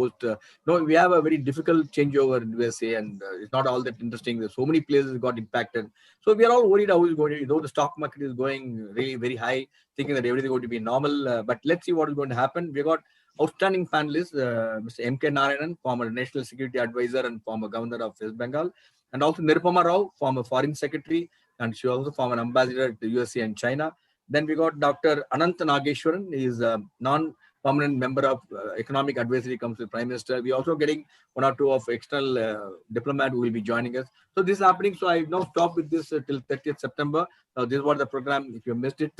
host. No, we have a very difficult changeover in USA, and it's not all that interesting. There's so many places got impacted. So we are all worried how it's going to, though the stock market is going really very high, thinking that everything is going to be normal. But let's see what is going to happen. We got outstanding panelists, Mr. M.K. Narayanan, former National Security Advisor and former Governor of West Bengal, and also Nirupama Rao, former Foreign Secretary, and she also former ambassador to USA and China. Then we got Dr. Anant Nageshwaran. He is a non-permanent member of Economic Advisory Council Prime Minister. We also getting one or two of external diplomat who will be joining us. So this is happening. So I now stop with this till 30th September. This was the program. If you missed it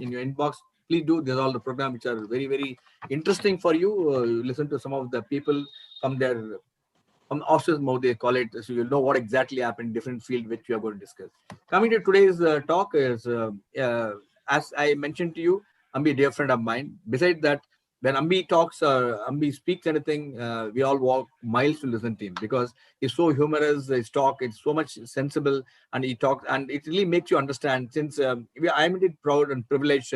in your inbox, please do. These are all the programs which are very, very interesting for you. You listen to some of the people from their officers mode, they call it, so you'll know what exactly happened in different field which we are going to discuss. Coming to today's talk is, as I mentioned to you, Ambi, a dear friend of mine. Besides that, when Ambi talks, Ambi speaks anything, we all walk miles to listen to him because he's so humorous. His talk, it's so much sensible, and he talks, and it really makes you understand. Since I'm indeed proud and privileged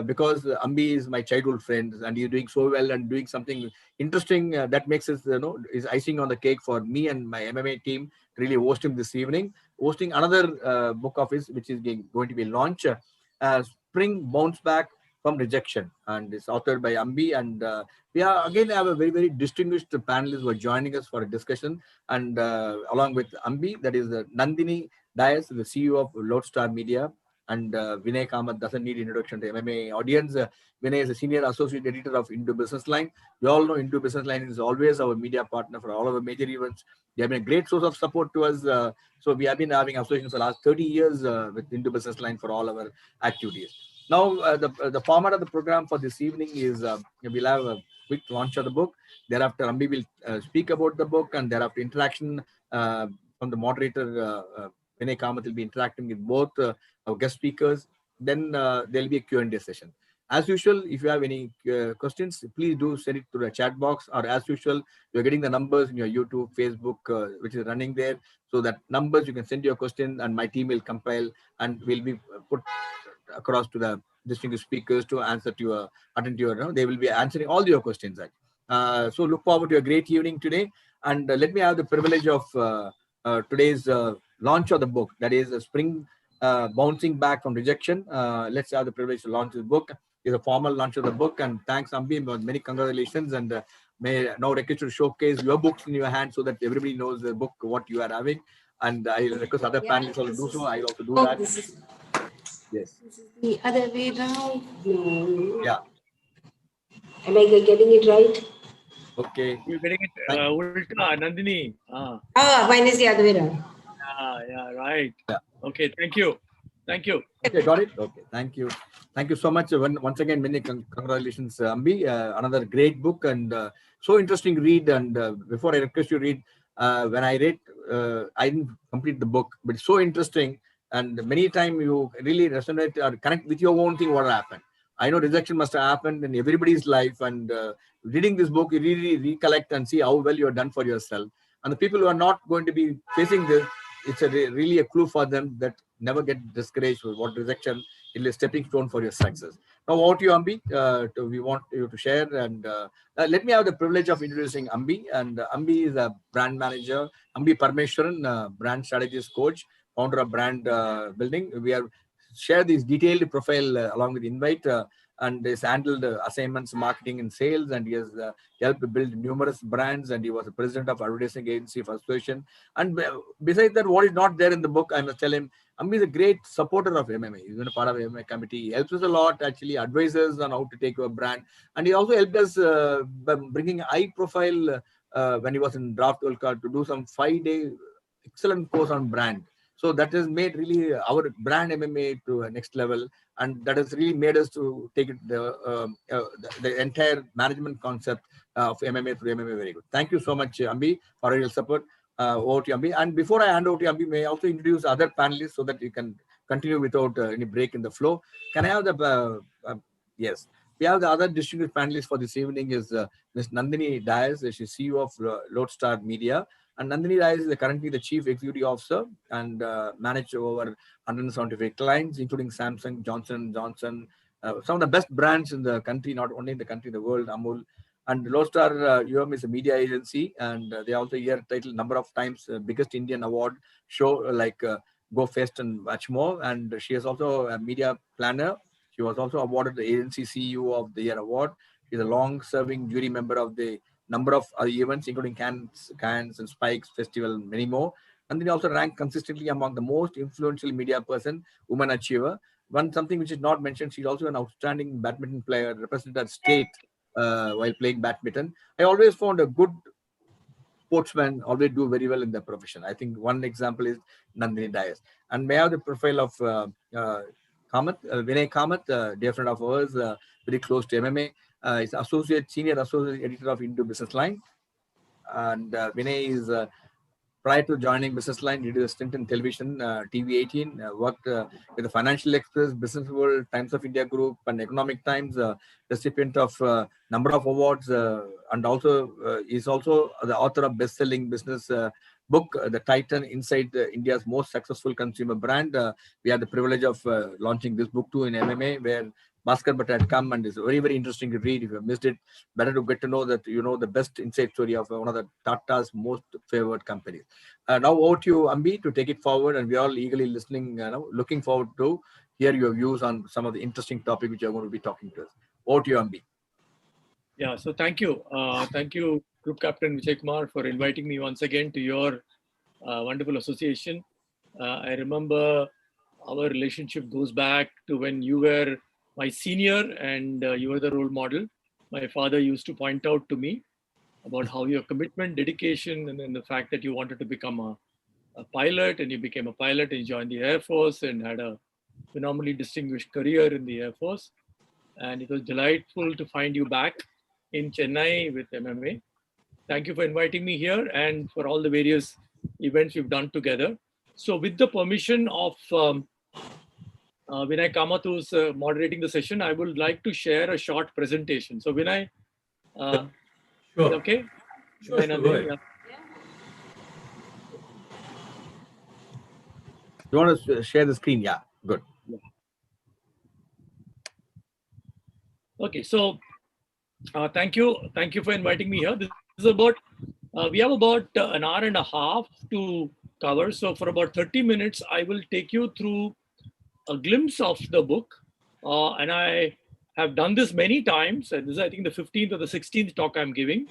because Ambi is my childhood friend, and he's doing so well and doing something interesting that makes us, is icing on the cake for me and my MMA team. Really host him this evening, hosting another book of his, which is going to be launched, Spring Bounce Back from Rejection, and it's authored by Ambi. And we are again have a very, very distinguished panelists who are joining us for a discussion. And along with Ambi, that is Nandini Dias, the CEO of Lodestar Media, and Vinay Kamath doesn't need introduction to MMA audience. Vinay is a senior associate editor of Indo Business Line. We all know Indo Business Line is always our media partner for all of our major events. They have been a great source of support to us. So we have been having association for the last 30 years with Indo Business Line for all our activities. Now, the format of the program for this evening is we'll have a quick launch of the book. Thereafter, Ambi will speak about the book, and thereafter interaction from the moderator, Vinay Kamath will be interacting with both our guest speakers. Then there'll be a Q&A session. As usual, if you have any questions, please do send it to the chat box, or as usual, you're getting the numbers in your YouTube, Facebook, which is running there. So that numbers, you can send your question and my team will compile and will be put across to the distinguished speakers to answer to your, attend to your, they will be answering all your questions. So look forward to a great evening today. And let me have the privilege of today's launch of the book, that is Spring Bouncing Back from Rejection. Let's have the privilege to launch this book. It's a formal launch of the book, and thanks Ambi, many congratulations, and may now request you to showcase your books in your hand so that everybody knows the book, what you are having. And I request other panelists also do so. I'll also do that. Yes. This is the other way around. No. Yeah. Am I getting it right? Okay. You're getting it ulta, Nandini. Mine is the other way around. Yeah, right. Yeah. Okay, thank you. Thank you. Okay, got it. Okay, thank you. Thank you so much. Once again, many congratulations, Ambi. Another great book and so interesting read. And before I request you read, when I read, I didn't complete the book, but it's so interesting. And many times you really resonate or connect with your own thing, what happened. I know rejection must have happened in everybody's life. And reading this book, you really recollect and see how well you have done for yourself. And the people who are not going to be facing this, it's really a clue for them that never get discouraged with what rejection is a stepping stone for your success. Now, over to you, Ambi. We want you to share, and let me have the privilege of introducing Ambi. And Ambi is a brand manager, Ambi Parmeshwaran, brand strategist coach, founder of Brand Building. We have shared this detailed profile along with invite. And he's handled assignments, marketing, and sales, and he has helped build numerous brands. And he was the president of advertising agency for Association. And besides that, what is not there in the book, I must tell him, Ambi is a great supporter of MMA. He's been a part of MMA committee. He helps us a lot, actually, advises on how to take your brand. And he also helped us by bringing high profile when he was in Draft World Cup to do some 5-day excellent course on brand. So that has made really our brand MMA to a next level, and that has really made us to take it the entire management concept of MMA to MMA very good. Thank you so much, Ambi, for your support. Over to Ambi. And before I hand over to Ambi, may I also introduce other panelists so that you can continue without any break in the flow. Can I have the yes? We have the other distinguished panelists for this evening is Ms. Nandini Dias. She's CEO of Lodestar Media. And Nandini Rai is currently the Chief Executive Officer and managed over 175 clients, including Samsung, Johnson & Johnson, some of the best brands in the country, not only in the country, the world, Amul. And Lodestar is a media agency, and they also here titled number of times biggest Indian award show like Go Fest and much more. And she is also a media planner. She was also awarded the agency CEO of the Year award. She's a long-serving jury member of the number of other events, including Cannes and Spikes Festival, many more. And then also ranked consistently among the most influential media person, woman achiever. One something which is not mentioned, she's also an outstanding badminton player, represented at state while playing badminton. I always found a good sportsman always do very well in their profession. I think one example is Nandini Dias. And may I have the profile of Kamath, Vinay Kamath, dear friend of ours, very close to MMA. He's senior associate editor of Hindu Business Line. And Vinay is prior to joining Business Line, he did a stint in television, TV18, worked with the Financial Express, Business World, Times of India Group, and Economic Times, recipient of number of awards, and also is also the author of best-selling business book, The Titan, Inside India's Most Successful Consumer Brand. We had the privilege of launching this book too in MMA, where Bhaskar Bhatt had come, and it's very, very interesting to read. If you have missed it, better to get to know that you know the best inside story of one of the Tata's most favored companies. Now over to you, Ambi, to take it forward, and we are all eagerly listening, looking forward to hear your views on some of the interesting topic which you're going to be talking to us. Over to you, Ambi. Yeah, so thank you. Thank you, Group Captain Vijay Kumar, for inviting me once again to your wonderful association. I remember our relationship goes back to when you were my senior and you were the role model. My father used to point out to me about how your commitment, dedication, and then the fact that you wanted to become a pilot, and you became a pilot and you joined the Air Force and had a phenomenally distinguished career in the Air Force. And it was delightful to find you back in Chennai with MMA. Thank you for inviting me here and for all the various events we've done together. So with the permission of Vinay Kamath, who's moderating the session, I would like to share a short presentation. So Vinay, Sure. okay? Sure, Vinay, go ahead. yeah. You want to share the screen? Yeah, good. Okay, so thank you for inviting me here. This is about we have about an hour and a half to cover. So for about 30 minutes, I will take you through a glimpse of the book, and I have done this many times. And this is, I think, the 15th or the 16th talk I'm giving.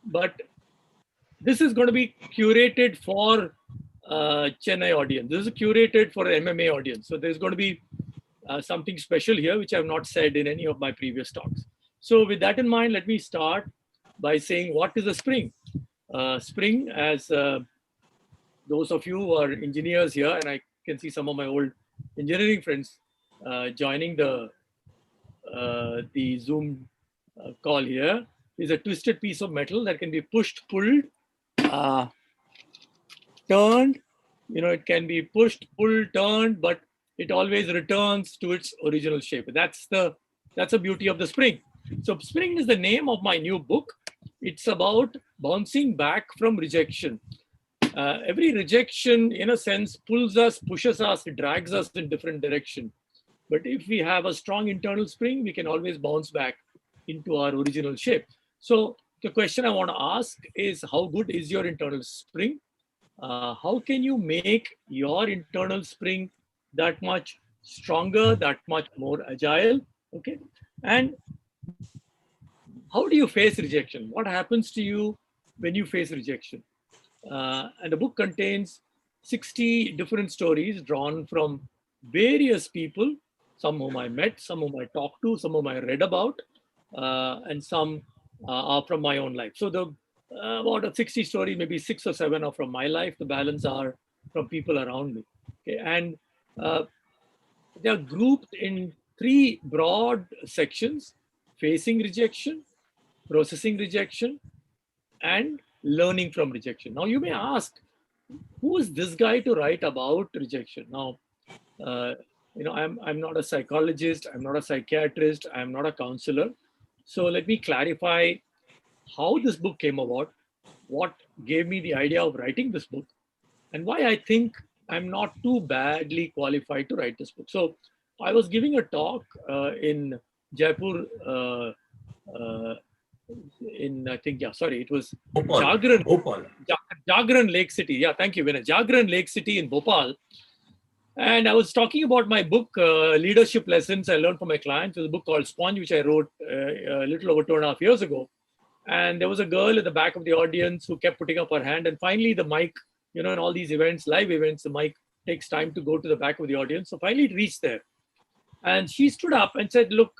But this is going to be curated for Chennai audience. This is curated for MMA audience. So there's going to be something special here, which I've not said in any of my previous talks. So with that in mind, let me start by saying, what is a spring? Spring, as those of you who are engineers here, and I can see some of my old engineering friends joining the Zoom call here, is a twisted piece of metal that can be pushed, pulled, turned. It can be pushed, pulled, turned, but it always returns to its original shape. That's the beauty of the spring. So spring is the name of my new book. It's about bouncing back from rejection. Every rejection, in a sense, pulls us, pushes us, drags us in different direction. But if we have a strong internal spring, we can always bounce back into our original shape. So the question I want to ask is, how good is your internal spring? How can you make your internal spring that much stronger, that much more agile? Okay. And how do you face rejection? What happens to you when you face rejection? And the book contains 60 different stories drawn from various people, some whom I met, some whom I talked to, some whom I read about, and some are from my own life. So the about 60 stories, maybe 6 or 7 are from my life. The balance are from people around me. Okay, and they are grouped in 3 broad sections: facing rejection, processing rejection, and learning from rejection. Now you may ask, who is this guy to write about rejection? Now, I'm not a psychologist, I'm not a psychiatrist, I'm not a counselor. So let me clarify how this book came about, what gave me the idea of writing this book, and why I think I'm not too badly qualified to write this book. So I was giving a talk in Jaipur in I think, yeah, sorry, it was Bhopal. Jagran, Bhopal. Jagran Lake City. Yeah, thank you, Vinay. Jagran Lake City in Bhopal. And I was talking about my book, Leadership Lessons I Learned from My Clients. It was a book called Sponge, which I wrote a little over 2.5 years ago. And there was a girl at the back of the audience who kept putting up her hand. And finally, the mic, in all these events, live events, the mic takes time to go to the back of the audience. So finally, it reached there. And she stood up and said, look,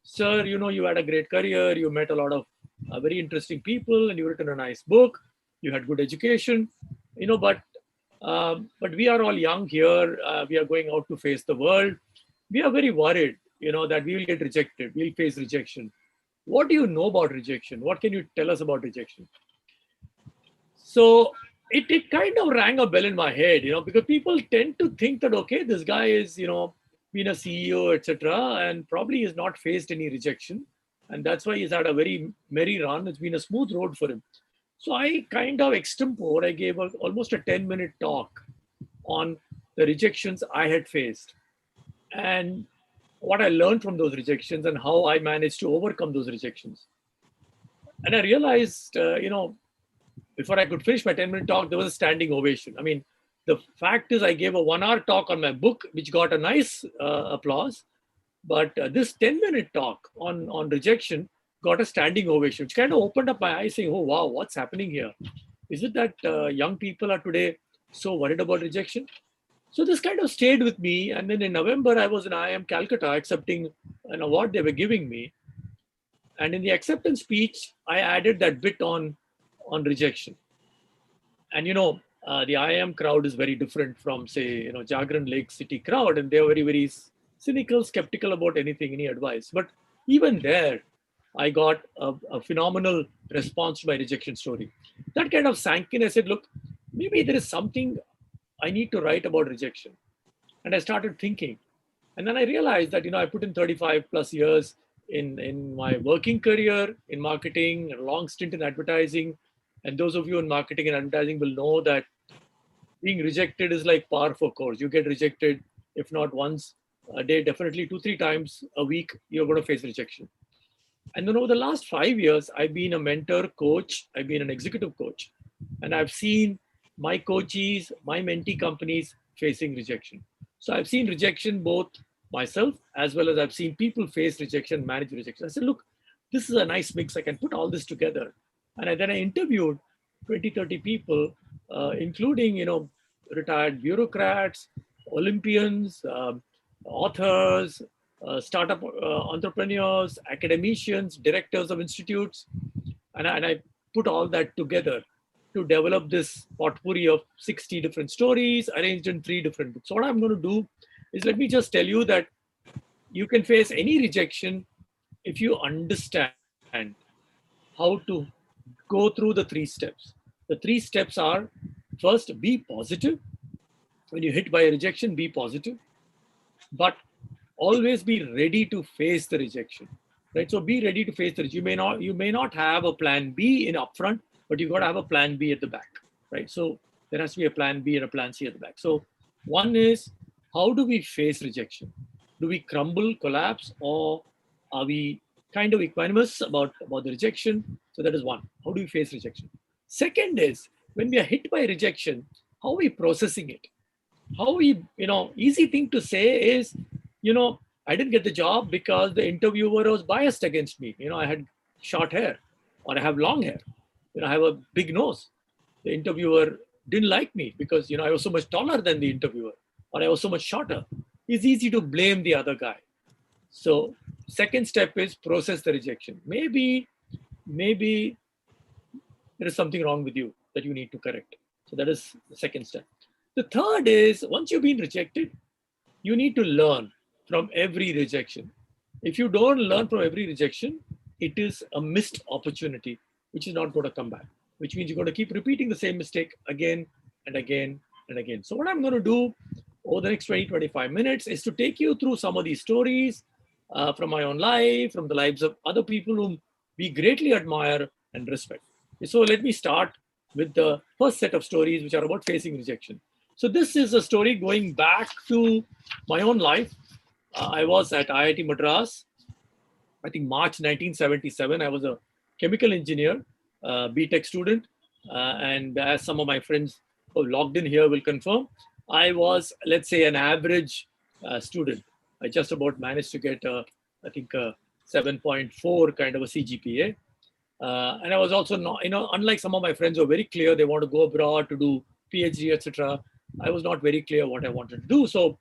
sir, you had a great career. You met a lot of very interesting people and you written a nice book. You had good education, but we are all young here. We are going out to face the world. We are very worried, that we will get rejected. We'll face rejection. What do you know about rejection? What can you tell us about rejection? So it kind of rang a bell in my head, because people tend to think that, okay, this guy is, been a CEO, etc., and probably has not faced any rejection. And that's why he's had a very merry run. It's been a smooth road for him. So I kind of extempore, I gave almost a 10-minute talk on the rejections I had faced and what I learned from those rejections and how I managed to overcome those rejections. And I realized, before I could finish my 10-minute talk, there was a standing ovation. I mean, the fact is I gave a 1-hour talk on my book, which got a nice applause. But this 10-minute talk on rejection got a standing ovation, which kind of opened up my eyes saying, oh, wow, what's happening here? Is it that young people are today so worried about rejection? So this kind of stayed with me. And then in November, I was in IIM Calcutta accepting an award they were giving me. And in the acceptance speech, I added that bit on rejection. And, the IIM crowd is very different from, say, Jagran Lake City crowd. And they're very, very cynical, skeptical about anything, any advice. But even there, I got a phenomenal response to my rejection story. That kind of sank in. I said, look, maybe there is something I need to write about rejection. And I started thinking. And then I realized that, I put in 35 plus years in my working career, in marketing, a long stint in advertising. And those of you in marketing and advertising will know that being rejected is like par for course. You get rejected, if not once a day, definitely 2-3 times a week, you're going to face rejection. And then over the last 5 years, I've been a mentor, coach, I've been an executive coach, and I've seen my coachees, my mentee companies facing rejection. So I've seen rejection both myself as well as I've seen people face rejection, manage rejection. I said, look, this is a nice mix. I can put all this together. And then I interviewed 20, 30 people, including, retired bureaucrats, Olympians, authors, startup entrepreneurs, academicians, directors of institutes. And I put all that together to develop this potpourri of 60 different stories arranged in 3 different books. So what I'm going to do is, let me just tell you that you can face any rejection if you understand how to go through the 3 steps. The 3 steps are, first, be positive. When you're hit by a rejection, be positive. But always be ready to face the rejection, right? So be ready to face the rejection. You may not have a plan B in upfront, but you've got to have a plan B at the back, right? So there has to be a plan B and a plan C at the back. So one is, how do we face rejection? Do we crumble, collapse, or are we kind of equanimous about the rejection? So that is one. How do we face rejection? Second is, when we are hit by rejection, how are we processing it? How we, easy thing to say is, I didn't get the job because the interviewer was biased against me. I had short hair, or I have long hair. I have a big nose. The interviewer didn't like me because, I was so much taller than the interviewer, or I was so much shorter. It's easy to blame the other guy. So second step is process the rejection. Maybe there is something wrong with you that you need to correct. So that is the second step. The third is, once you've been rejected, you need to learn from every rejection. If you don't learn from every rejection, it is a missed opportunity, which is not going to come back, which means you're going to keep repeating the same mistake again and again and again. So what I'm going to do over the next 20, 25 minutes is to take you through some of these stories from my own life, from the lives of other people whom we greatly admire and respect. So let me start with the first set of stories, which are about facing rejection. So this is a story going back to my own life. I was at IIT Madras, I think March 1977. I was a chemical engineer, BTech student. And as some of my friends who logged in here will confirm, I was, let's say, an average student. I just about managed to get, I think, a 7.4 kind of a CGPA. And I was also not, unlike some of my friends who are very clear, they want to go abroad to do PhD, etc. I was not very clear what I wanted to do. So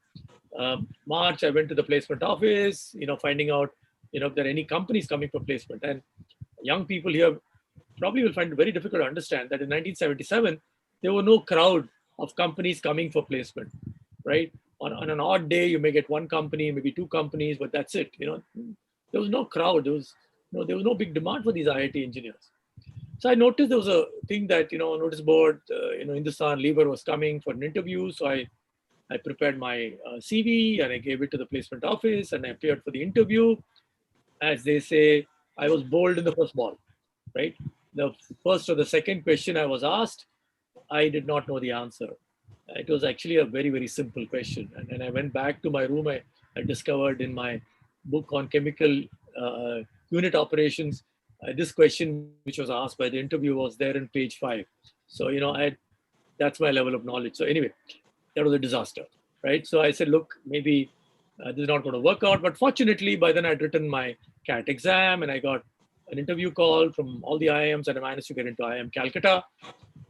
March, I went to the placement office, finding out, if there are any companies coming for placement. And young people here probably will find it very difficult to understand that in 1977, there were no crowd of companies coming for placement, right? On an odd day, you may get one company, maybe two companies, but that's it. There was no crowd. There was no big demand for these IIT engineers. So I noticed there was a thing that, notice board, Hindustan Lever was coming for an interview. So I prepared my CV and I gave it to the placement office and I appeared for the interview. As they say, I was bowled in the first ball, right? The first or the second question I was asked, I did not know the answer. It was actually a very, very simple question. And then I went back to my room. I discovered in my book on chemical unit operations, this question, which was asked by the interview, was there in page 5. So, that's my level of knowledge. So anyway, that was a disaster, right? So I said, look, maybe this is not going to work out. But fortunately, by then I'd written my CAT exam and I got an interview call from all the IIMs and I managed to get into IIM Calcutta.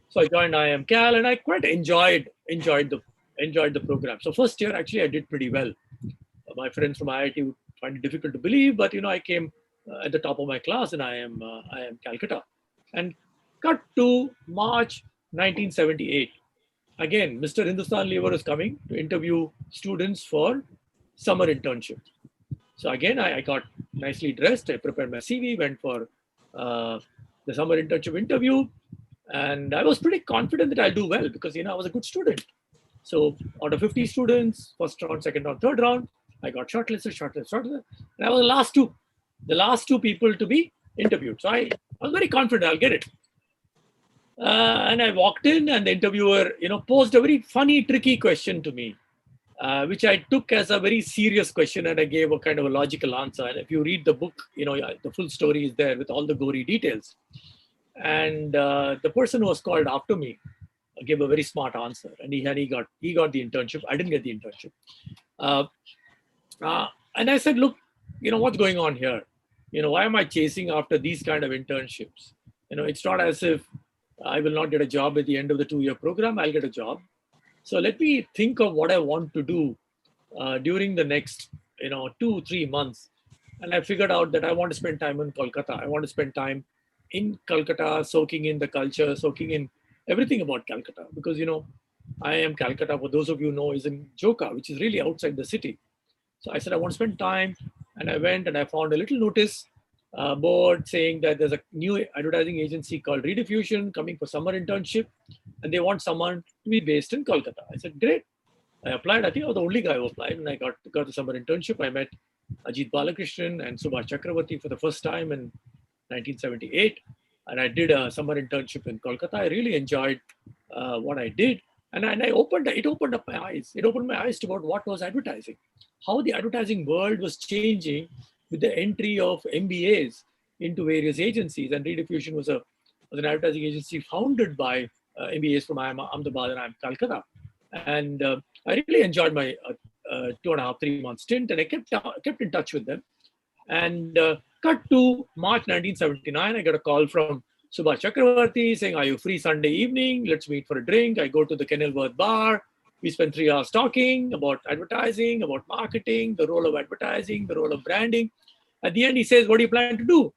So I joined IIM Cal and I quite enjoyed the program. So first year, actually, I did pretty well. My friends from IIT would find it difficult to believe, but I came at the top of my class in IIM Calcutta. And cut to March 1978. Again, Mr. Hindustan Lever is coming to interview students for summer internship. So again, I got nicely dressed. I prepared my CV, went for the summer internship interview. And I was pretty confident that I'll do well because, I was a good student. So out of 50 students, first round, second round, third round, I got shortlisted. And I was the last two people to be interviewed. So I was very confident I'll get it. And I walked in and the interviewer, posed a very funny, tricky question to me, which I took as a very serious question and I gave a kind of a logical answer. And if you read the book, the full story is there with all the gory details. And the person who was called after me gave a very smart answer, and he got the internship. I didn't get the internship. And I said, look, what's going on here? Why am I chasing after these kind of internships? It's not as if I will not get a job at the end of the 2-year program. I'll get a job. So let me think of what I want to do during the next 2-3 months. And I figured out that I want to spend time in Kolkata. I want to spend time in Calcutta, soaking in the culture, soaking in everything about Calcutta. Because, IIM Calcutta, for those of you who know, is in Joka, which is really outside the city. So I said, I want to spend time. And I went and I found a little notice board saying that there's a new advertising agency called Rediffusion coming for summer internship. And they want someone to be based in Kolkata. I said, great. I applied. I think I was the only guy who applied. And I got the summer internship. I met Ajit Balakrishnan and Subhash Chakravarti for the first time in 1978, and I did a summer internship in Kolkata. I really enjoyed what I did, and it opened up my eyes. It opened my eyes to about what was advertising, how the advertising world was changing with the entry of MBAs into various agencies. And Rediffusion was an advertising agency founded by MBAs from IIM Ahmedabad and IIM Calcutta, and I really enjoyed my 2.5-3 month stint, and I kept in touch with them. And cut to March 1979, I got a call from Subhash Chakravarti saying, are you free Sunday evening? Let's meet for a drink. I go to the Kenilworth bar. We spent 3 hours talking about advertising, about marketing, the role of advertising, the role of branding. At the end, he says, what do you plan to do?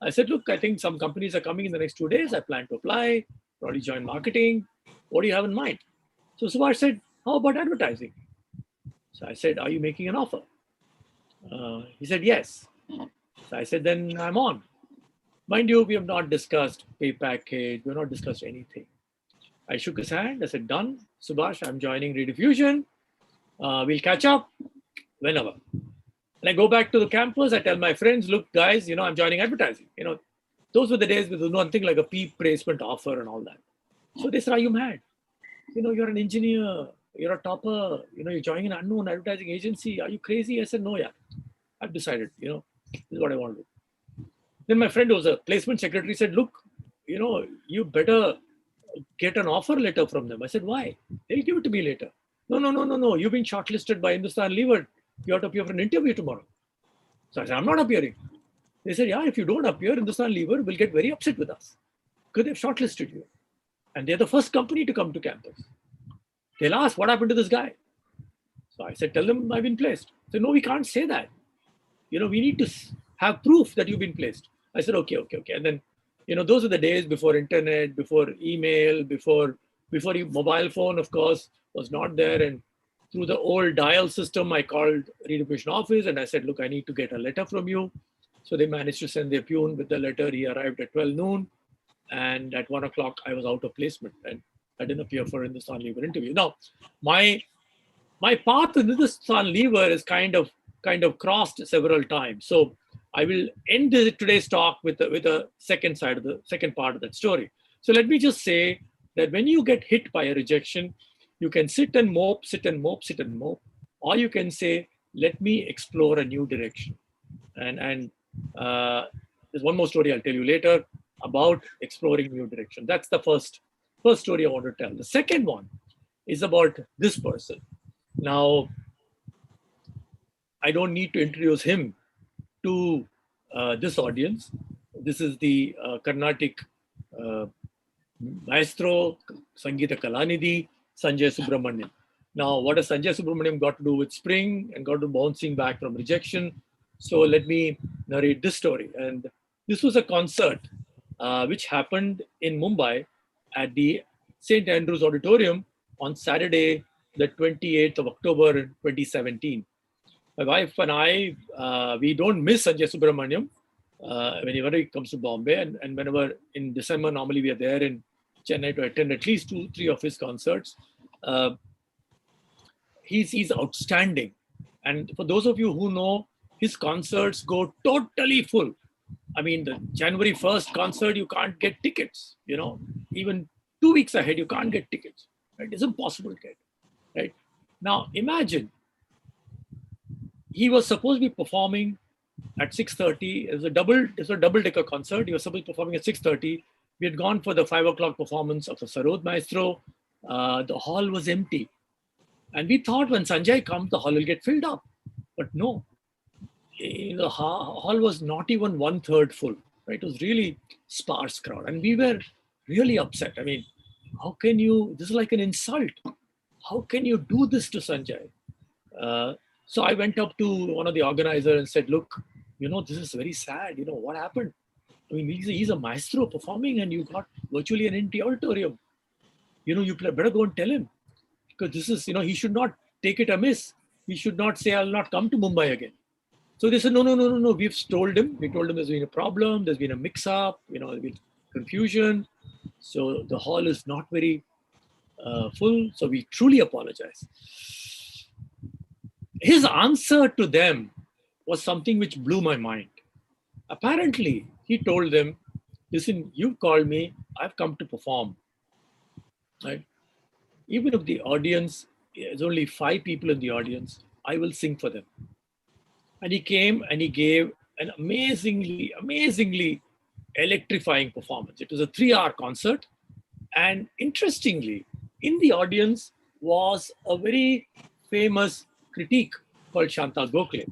I said, look, I think some companies are coming in the next 2 days. I plan to apply, probably join marketing. What do you have in mind? So Subhash said, how about advertising? So I said, are you making an offer? He said, yes. So I said, then I'm on. Mind you, we have not discussed pay package. We have not discussed anything. I shook his hand. I said, done. Subhash, I'm joining Rediffusion. We'll catch up whenever. And I go back to the campus. I tell my friends, look, guys, I'm joining advertising. Those were the days with nothing like a placement offer and all that. So they said, are you mad? You're an engineer. You're a topper. You're joining an unknown advertising agency. Are you crazy? I said, no, yeah. I've decided, this is what I want to do. Then my friend who was a placement secretary said, look, you better get an offer letter from them. I said, why? They'll give it to me later. No. You've been shortlisted by Hindustan Lever. You have to appear for an interview tomorrow. So I said, I'm not appearing. They said, yeah, if you don't appear, Hindustan Lever will get very upset with us because they've shortlisted you. And they're the first company to come to campus. They'll ask, what happened to this guy? So I said, tell them I've been placed. They said, no, we can't say that. We need to have proof that you've been placed. I said, okay. And then, those are the days before internet, before email, before mobile phone, of course, was not there. And through the old dial system, I called Redemption office and I said, look, I need to get a letter from you. So they managed to send their peon with the letter. He arrived at 12 noon. And at 1 o'clock, I was out of placement and I didn't appear for Hindustan Lever interview. Now, my path in Hindustan Lever is kind of crossed several times. So I will end today's talk with a second part of that story. So let me just say that when you get hit by a rejection, you can sit and mope, or you can say, let me explore a new direction. And there's one more story I'll tell you later about exploring new direction. That's the first story I want to tell. The second one is about this person. Now, I don't need to introduce him to this audience. This is the Carnatic maestro, Sangeeta Kalanidhi, Sanjay Subramaniam. Now, what has Sanjay Subramaniam got to do with spring and got to bouncing back from rejection? So let me narrate this story. And this was a concert which happened in Mumbai at the St. Andrews Auditorium on Saturday, the 28th of October, 2017. My wife and I, we don't miss Sanjay Subramaniam whenever he comes to Bombay. And whenever in December, normally we are there in Chennai to attend at least 2-3 of his concerts. He's outstanding. And for those of you who know, his concerts go totally full. I mean, the January 1st concert, you can't get tickets, even 2 weeks ahead, you can't get tickets, right? It's impossible to get, right? Now, imagine, he was supposed to be performing at 6:30. It was a double-decker concert. He was supposed to be performing at 6:30. We had gone for the 5 o'clock performance of the Sarod Maestro. The hall was empty. And we thought when Sanjay comes, the hall will get filled up. But no, the hall was not even 1/3 full. Right? It was really sparse crowd. And we were really upset. I mean, how can you, this is like an insult. How can you do this to Sanjay? So I went up to one of the organizers and said, look, this is very sad. What happened? I mean, he's a maestro performing and you got virtually an empty auditorium. You better go and tell him. Because this is, he should not take it amiss. He should not say, I'll not come to Mumbai again. So they said, no. We've told him. We told him there's been a problem. There's been a mix-up. There's been confusion. So the hall is not very full. So we truly apologize. His answer to them was something which blew my mind. Apparently, he told them, listen, you called me. I've come to perform. Right? Even if the audience, there's only 5 people in the audience, I will sing for them. And he came and he gave an amazingly electrifying performance. It was a 3-hour concert. And interestingly, in the audience was a very famous critique called Shanta Gokhale.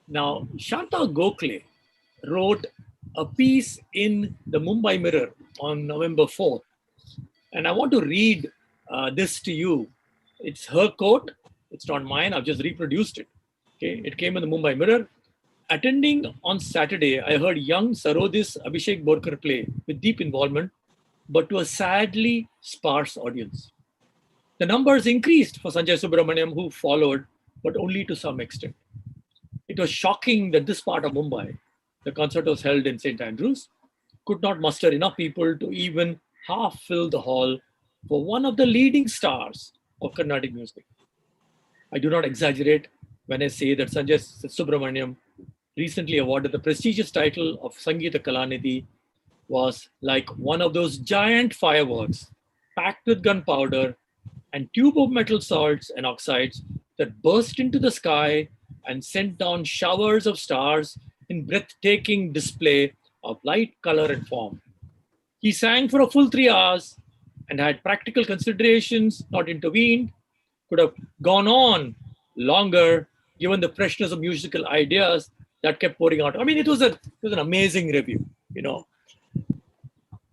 Now, Shanta Gokhale wrote a piece in the Mumbai Mirror on November 4th. And I want to read this to you. It's her quote. It's not mine. I've just reproduced it. Okay. It came in the Mumbai Mirror. Attending on Saturday, I heard young Sarodis Abhishek Borkar play with deep involvement, but to a sadly sparse audience. The numbers increased for Sanjay Subramaniam, who followed, but only to some extent. It was shocking that this part of Mumbai, the concert was held in St. Andrews, could not muster enough people to even half fill the hall for one of the leading stars of Carnatic music. I do not exaggerate when I say that Sanjay Subramaniam, recently awarded the prestigious title of Sangeeta Kalanidhi, was like one of those giant fireworks packed with gunpowder and tube of metal salts and oxides that burst into the sky and sent down showers of stars in breathtaking display of light, color, and form. He sang for a full 3 hours and had practical considerations not intervened, could have gone on longer given the freshness of musical ideas that kept pouring out. I mean, it was an amazing review, you know.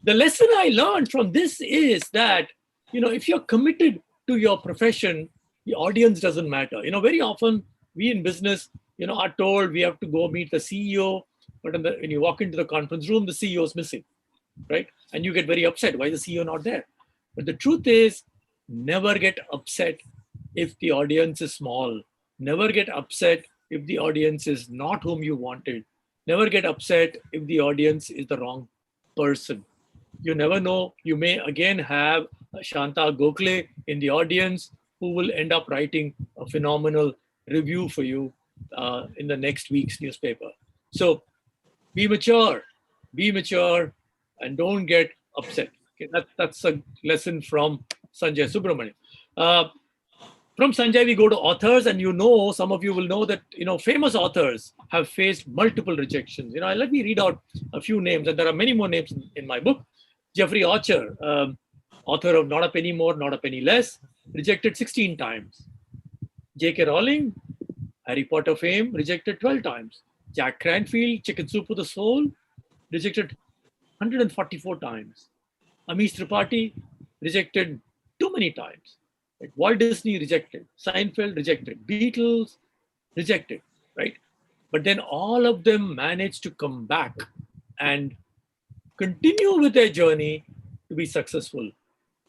The lesson I learned from this is that, you know, if you're committed to your profession, the audience doesn't matter. You know, very often we in business, you know, are told we have to go meet the CEO, but when you walk into the conference room, the CEO is missing, right? And you get very upset. Why is the CEO not there? But the truth is, never get upset if the audience is small. Never get upset if the audience is not whom you wanted. Never get upset if the audience is the wrong person. You never know. You may again have Shanta Gokhale in the audience who will end up writing a phenomenal review for you in the next week's newspaper. So be mature, and don't get upset. Okay, that's a lesson from Sanjay Subramanian. From Sanjay, we go to authors, and you know, some of you will know that, you know, famous authors have faced multiple rejections. You know, let me read out a few names, and there are many more names in my book. Jeffrey Archer, author of Not a Penny More, Not a Penny Less, rejected 16 times. J.K. Rowling, Harry Potter fame, rejected 12 times. Jack Cranfield, Chicken Soup for the Soul, rejected 144 times. Amish Tripathi, rejected too many times. Right? Walt Disney, rejected. Seinfeld, rejected. Beatles, rejected, right? But then all of them managed to come back and continue with their journey to be successful.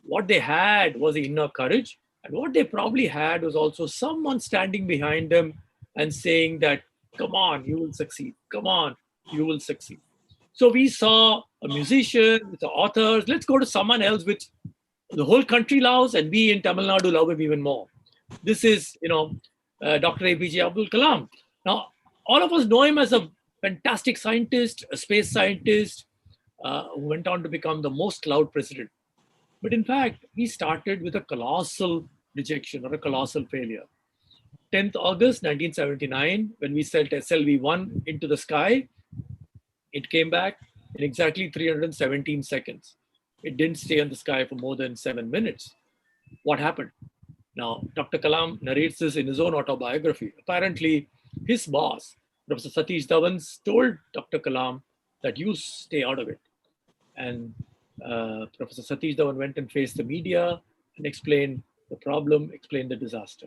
What they had was the inner courage, and what they probably had was also someone standing behind them and saying that, come on, you will succeed. Come on, you will succeed. So we saw a musician, with the authors. Let's go to someone else which the whole country loves, and we in Tamil Nadu love him even more. This is, you know, Dr. APJ Abdul Kalam. Now, all of us know him as a fantastic scientist, a space scientist, who went on to become the most loved president. But in fact, he started with a colossal rejection or a colossal failure. 10th August 1979, when we sent SLV-1 into the sky, it came back in exactly 317 seconds. It didn't stay in the sky for more than 7 minutes. What happened? Now, Dr. Kalam narrates this in his own autobiography. Apparently, his boss, Professor Satish Dhawan, told Dr. Kalam that you stay out of it. And Professor Satish Dhawan went and faced the media and explained the problem, explained the disaster,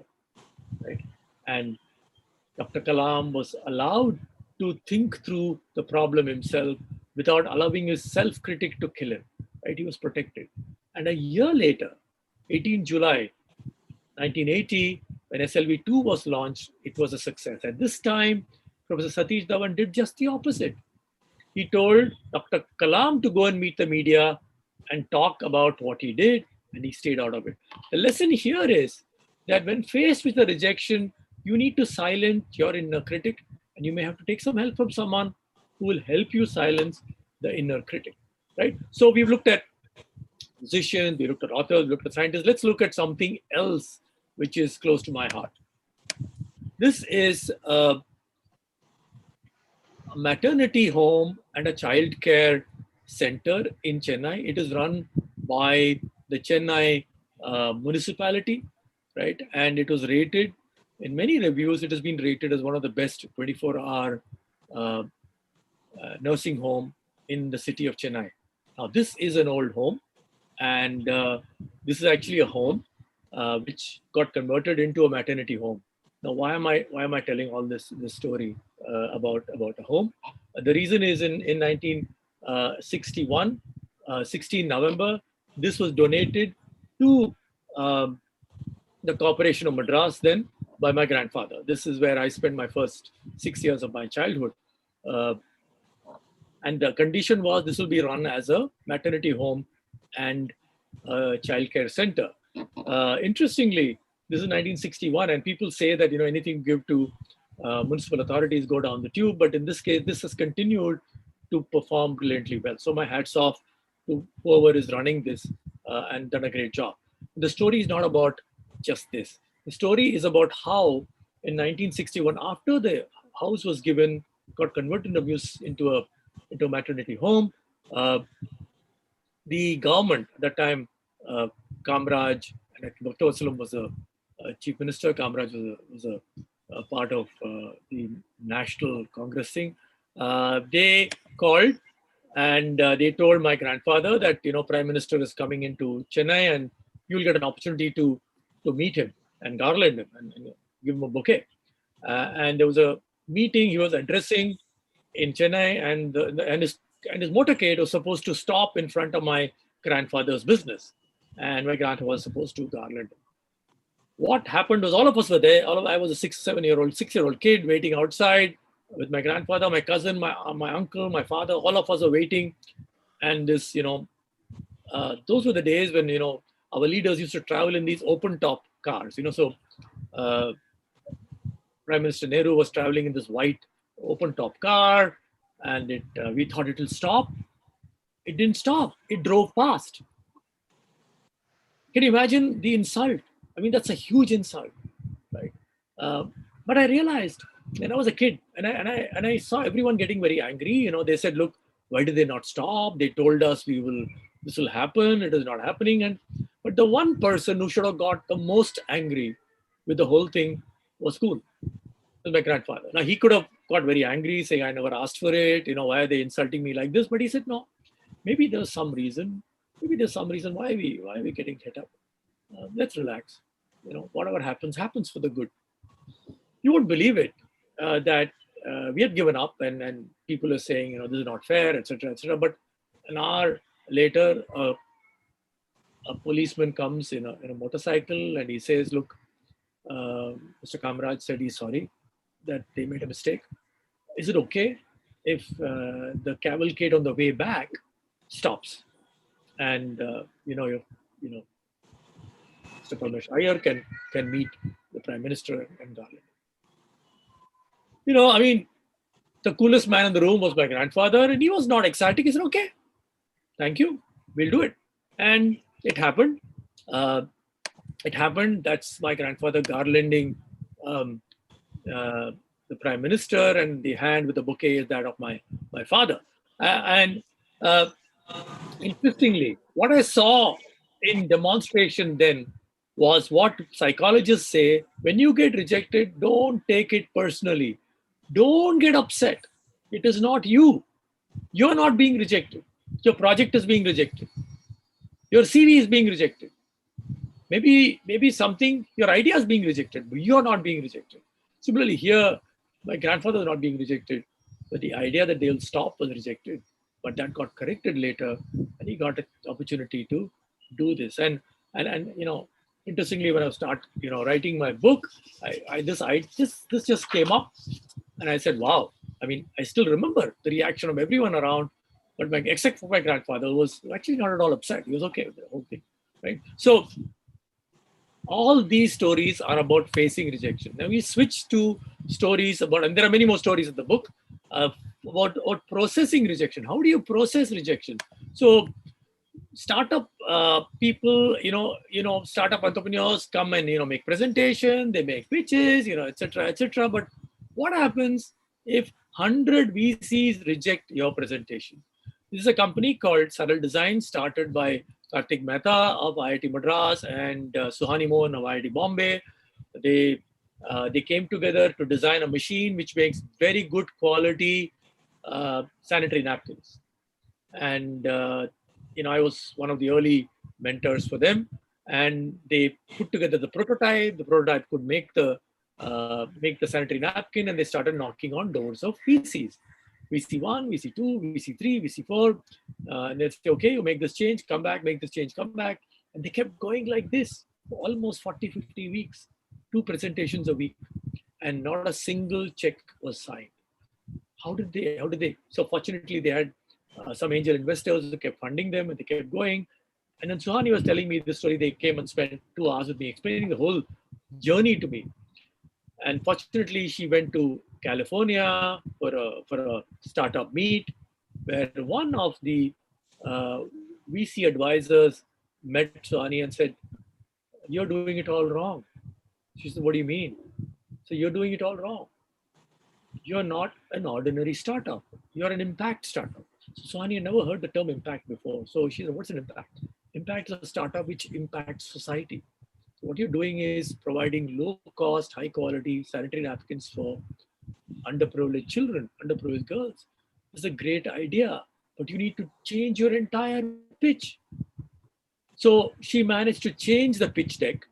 right? And Dr. Kalam was allowed to think through the problem himself without allowing his self-critic to kill him, right? He was protected. And a year later, 18 July 1980, when SLV-2 was launched, it was a success. At this time, Professor Satish Dhawan did just the opposite. He told Dr. Kalam to go and meet the media and talk about what he did, and he stayed out of it. The lesson here is that when faced with a rejection, you need to silence your inner critic, and you may have to take some help from someone who will help you silence the inner critic, right? So we've looked at musicians, we looked at authors, we looked at scientists. Let's look at something else which is close to my heart. This is a maternity home and a child care center in Chennai. It is run by the Chennai municipality, right? And it was rated, in many reviews, it has been rated as one of the best 24-hour nursing home in the city of Chennai. Now, this is an old home, and this is actually a home which got converted into a maternity home. Now, why am I telling all this story about a home? The reason is in 1961, 16 November, this was donated to the Corporation of Madras then by my grandfather. This is where I spent my first 6 years of my childhood. And the condition was this will be run as a maternity home and a childcare center. Interestingly, this is 1961, and people say that, you know, anything you give to municipal authorities go down the tube. But in this case, this has continued to perform brilliantly well. So my hats off to whoever is running this and done a great job. The story is not about just this. The story is about how in 1961, after the house was got converted into a into a maternity home. Uh, the government at that time, Kamraj, and I think Dr. Wasalam was a chief minister. Kamraj was a part of the National Congress thing. They called and they told my grandfather that, Prime Minister is coming into Chennai and you'll get an opportunity to meet him and garland him and give him a bouquet. And there was a meeting he was addressing in Chennai, and his motorcade was supposed to stop in front of my grandfather's business, and my grandfather was supposed to garland. What happened was all of us were there. I was a 6-year-old kid waiting outside with my grandfather, my cousin, my uncle, my father. All of us were waiting, and those were the days when our leaders used to travel in these open top cars. So uh, Prime Minister Nehru was traveling in this white open top car, and we thought it will stop. It didn't stop. It drove past. Can you imagine the insult? I mean, that's a huge insult, right? Uh, but I realized when I was a kid, and I saw everyone getting very angry. They said, "Look, why did they not stop? They told us this will happen. It is not happening." But the one person who should have got the most angry with the whole thing was school. Was my grandfather. Now he could have got very angry, saying, "I never asked for it. Why are they insulting me like this?" But he said, "No, maybe there's some reason. Maybe there's some reason why are we getting hit up. Let's relax. Whatever happens for the good." You won't believe it that we had given up, and people are saying, this is not fair, etc., etc. But an hour later, a policeman comes in a motorcycle and he says, "Look, Mr. Kamraj said he's sorry that they made a mistake. Is it okay if the cavalcade on the way back stops and Mr. Parmesh Iyer can meet the Prime Minister and Garland?" I mean, the coolest man in the room was my grandfather, and he was not ecstatic. He said, "Okay, thank you, we'll do it." And it happened. Uh, it happened. That's my grandfather garlanding um, the Prime Minister, and the hand with the bouquet is that of my father. And interestingly, what I saw in demonstration then was what psychologists say: when you get rejected, don't take it personally. Don't get upset. It is not you. You're not being rejected. Your project is being rejected. Your CV is being rejected. Maybe something, your idea is being rejected, but you're not being rejected. Similarly, here, my grandfather was not being rejected, but the idea that they'll stop was rejected. But that got corrected later, and he got an opportunity to do this. And interestingly, when I start writing my book, this just came up, and I said, "Wow!" I mean, I still remember the reaction of everyone around, but except for my grandfather, who was actually not at all upset. He was okay with the whole thing, right? So all these stories are about facing rejection. Now we switch to stories about, and there are many more stories in the book about processing rejection. How do you process rejection? So startup people, startup entrepreneurs come and make presentation, they make pitches, etc., etc. But what happens if 100 VCs reject your presentation? This is a company called Saral Design, started by Kartik Mehta of IIT Madras and Suhani Mohan of IIT Bombay. They came together to design a machine which makes very good quality sanitary napkins. And I was one of the early mentors for them. And they put together the prototype. The prototype could make the sanitary napkin, and they started knocking on doors of VCs. VC1, VC2, VC3, VC4. And they'd say, "Okay, you make this change, come back, make this change, come back." And they kept going like this for almost 40, 50 weeks, 2 presentations a week. And not a single check was signed. How did they? So fortunately, they had some angel investors who kept funding them, and they kept going. And then Suhani was telling me this story. They came and spent 2 hours with me explaining the whole journey to me. And fortunately, she went to California for a startup meet, where one of the VC advisors met Suhani and said, "You're doing it all wrong." She said, "What do you mean?" "So you're doing it all wrong. you're not an ordinary startup. You're an impact startup. So Sohani had never heard the term impact before. So she said, what's an impact? Impact is a startup which impacts society. So what you're doing is providing low cost, high quality sanitary napkins for underprivileged children, underprivileged girls. It's a great idea, but you need to change your entire pitch. So she managed to change the pitch deck,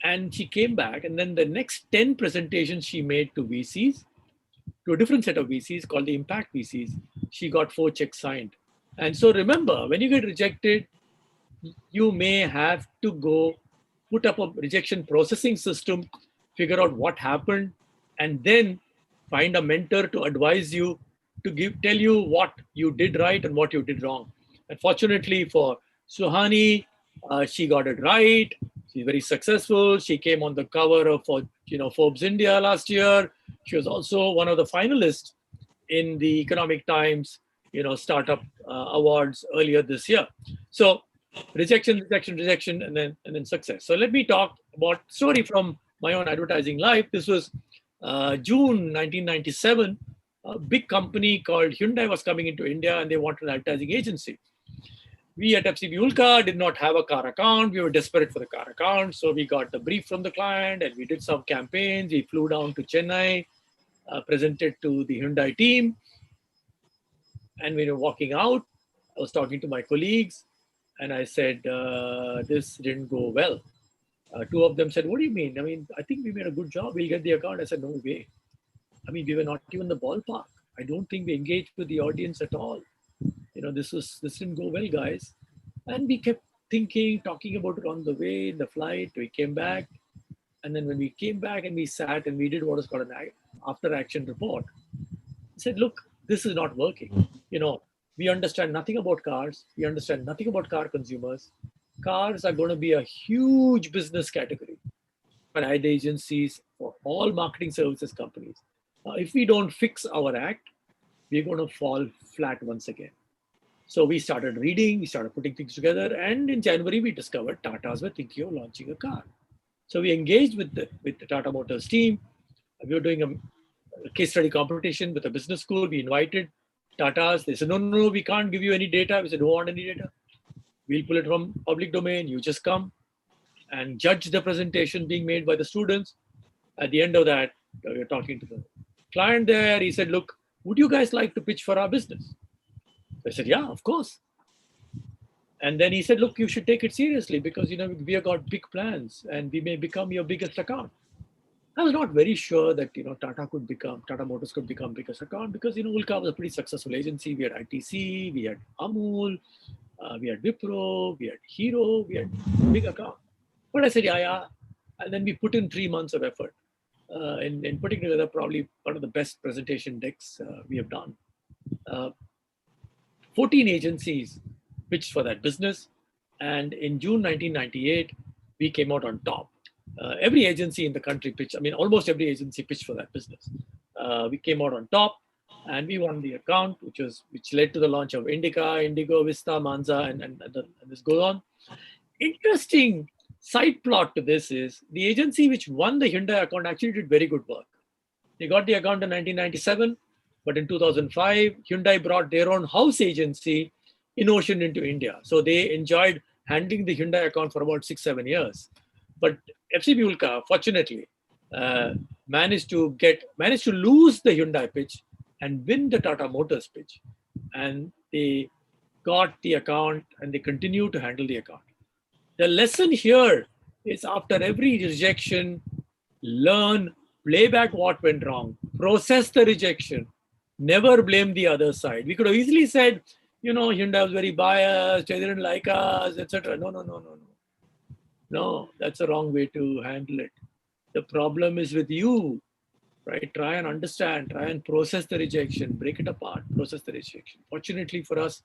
and she came back. And then the next 10 presentations she made to VCs, to a different set of VCs called the impact VCs, she got 4 checks signed. And so remember, when you get rejected, you may have to go put up a rejection processing system, figure out what happened, and then find a mentor to advise you, to tell you what you did right and what you did wrong. And fortunately for Suhani, she got it right. She's very successful. She came on the cover of Forbes India last year. She was also one of the finalists in the Economic Times startup awards earlier this year. So rejection, and then success. So let me talk about story from my own advertising life. This was June 1997. A big company called Hyundai was coming into India, and they wanted an advertising agency. We at FCB Ulka did not have a car account. We were desperate for the car account. So we got the brief from the client, and we did some campaigns. We flew down to Chennai, presented to the Hyundai team. And we were walking out. I was talking to my colleagues, and I said, this didn't go well. Two of them said, what do you mean? I mean, I think we made a good job. We'll get the account. I said, no way. I mean, we were not even the ballpark. I don't think we engaged with the audience at all. This didn't go well, guys. And we kept thinking, talking about it on the way, in the flight. We came back. And then when we came back and we sat and we did what is called an after action report, I said, look, this is not working. We understand nothing about cars. We understand nothing about car consumers. Cars are going to be a huge business category for ad agencies, for all marketing services companies. If we don't fix our act, we're going to fall flat once again. So we started reading, we started putting things together, and in January we discovered Tatas were thinking of launching a car. So we engaged with the Tata Motors team. We were doing a case study competition with a business school. We invited Tatas. They said, no, we can't give you any data. We said, don't want any data. We'll pull it from public domain. You just come and judge the presentation being made by the students. At the end of that, we were talking to the client there. He said, look, would you guys like to pitch for our business? I said, yeah, of course. And then he said, look, you should take it seriously because, we have got big plans and we may become your biggest account. I was not very sure that, Tata Motors could become biggest account because, Ulka was a pretty successful agency. We had ITC, we had Amul, we had Wipro, we had Hero, we had big account. But I said, yeah. And then we put in 3 months of effort in putting together probably one of the best presentation decks we have done. 14 agencies pitched for that business. And in June 1998, we came out on top. Every agency in the country pitched. I mean, almost every agency pitched for that business. We came out on top, and we won the account, which led to the launch of Indica, Indigo, Vista, Manza, and this goes on. Interesting side plot to this is the agency which won the Hyundai account actually did very good work. They got the account in 1997, but in 2005, Hyundai brought their own house agency, InOcean, into India. So they enjoyed handling the Hyundai account for about 6-7 years. But FCB Ulka, fortunately, managed to lose the Hyundai pitch and win the Tata Motors pitch. And they got the account and they continue to handle the account. The lesson here is after every rejection, learn, play back what went wrong, process the rejection, never blame the other side. We could have easily said, Hyundai was very biased, they didn't like us, etc. No. No, that's a wrong way to handle it. The problem is with you, right? Try and understand, try and process the rejection, break it apart, process the rejection. Fortunately for us,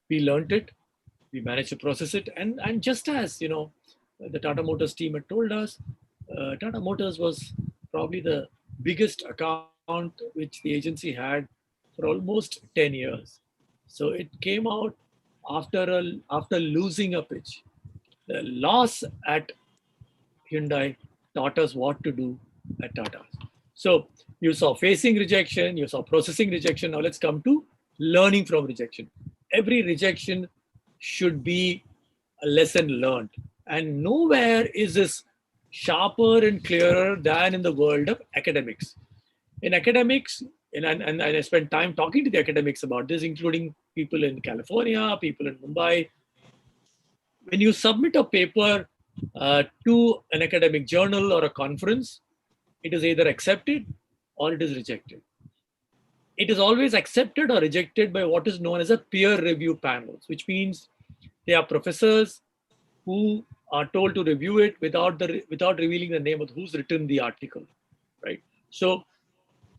we learned it, we managed to process it. And just as, the Tata Motors team had told us, Tata Motors was probably the biggest account which the agency had for almost 10 years. So it came out after losing a pitch. The loss at Hyundai taught us what to do at Tata. So you saw facing rejection, you saw processing rejection. Now let's come to learning from rejection. Every rejection should be a lesson learned. And nowhere is this sharper and clearer than in the world of academics. In academics, and I spent time talking to the academics about this, including people in California, people in Mumbai. When you submit a paper to an academic journal or a conference, it is either accepted or it is rejected. It is always accepted or rejected by what is known as a peer review panels, which means they are professors who are told to review it without revealing the name of who's written the article, right? So,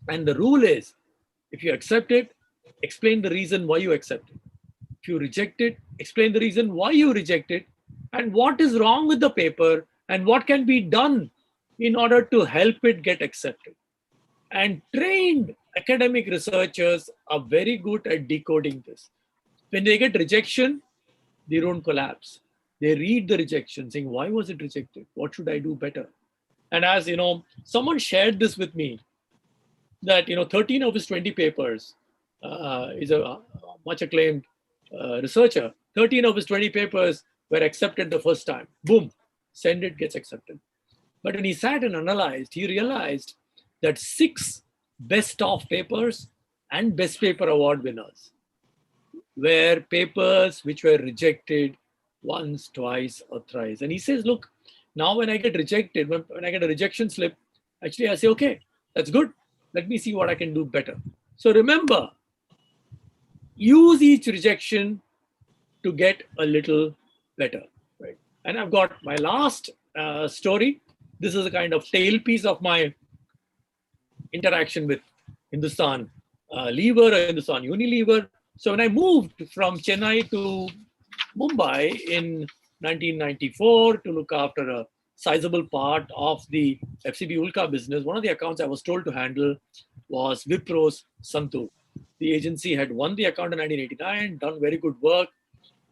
and the rule is, if you accept it, explain the reason why you accept it. If you reject it, explain the reason why you reject it and what is wrong with the paper and what can be done in order to help it get accepted. And trained academic researchers are very good at decoding this. When they get rejection, they don't collapse. They read the rejection saying, why was it rejected? What should I do better? And as you know, someone shared this with me that 13 of his 20 papers is a much acclaimed researcher. 13 of his 20 papers were accepted the first time. Boom, send it, gets accepted. But when he sat and analyzed, he realized that 6 best of papers and best paper award winners were papers which were rejected once, twice, or thrice. And he says, look, now when I get rejected, when I get a rejection slip, actually I say, okay, that's good. Let me see what I can do better. So remember, use each rejection to get a little better, right? And I've got my last story. This is a kind of tailpiece of my interaction with Hindustan Lever or Hindustan Unilever. So when I moved from Chennai to Mumbai in 1994 to look after a sizable part of the FCB Ulka business, one of the accounts I was told to handle was Wipro's Santur. The agency had won the account in 1989, done very good work.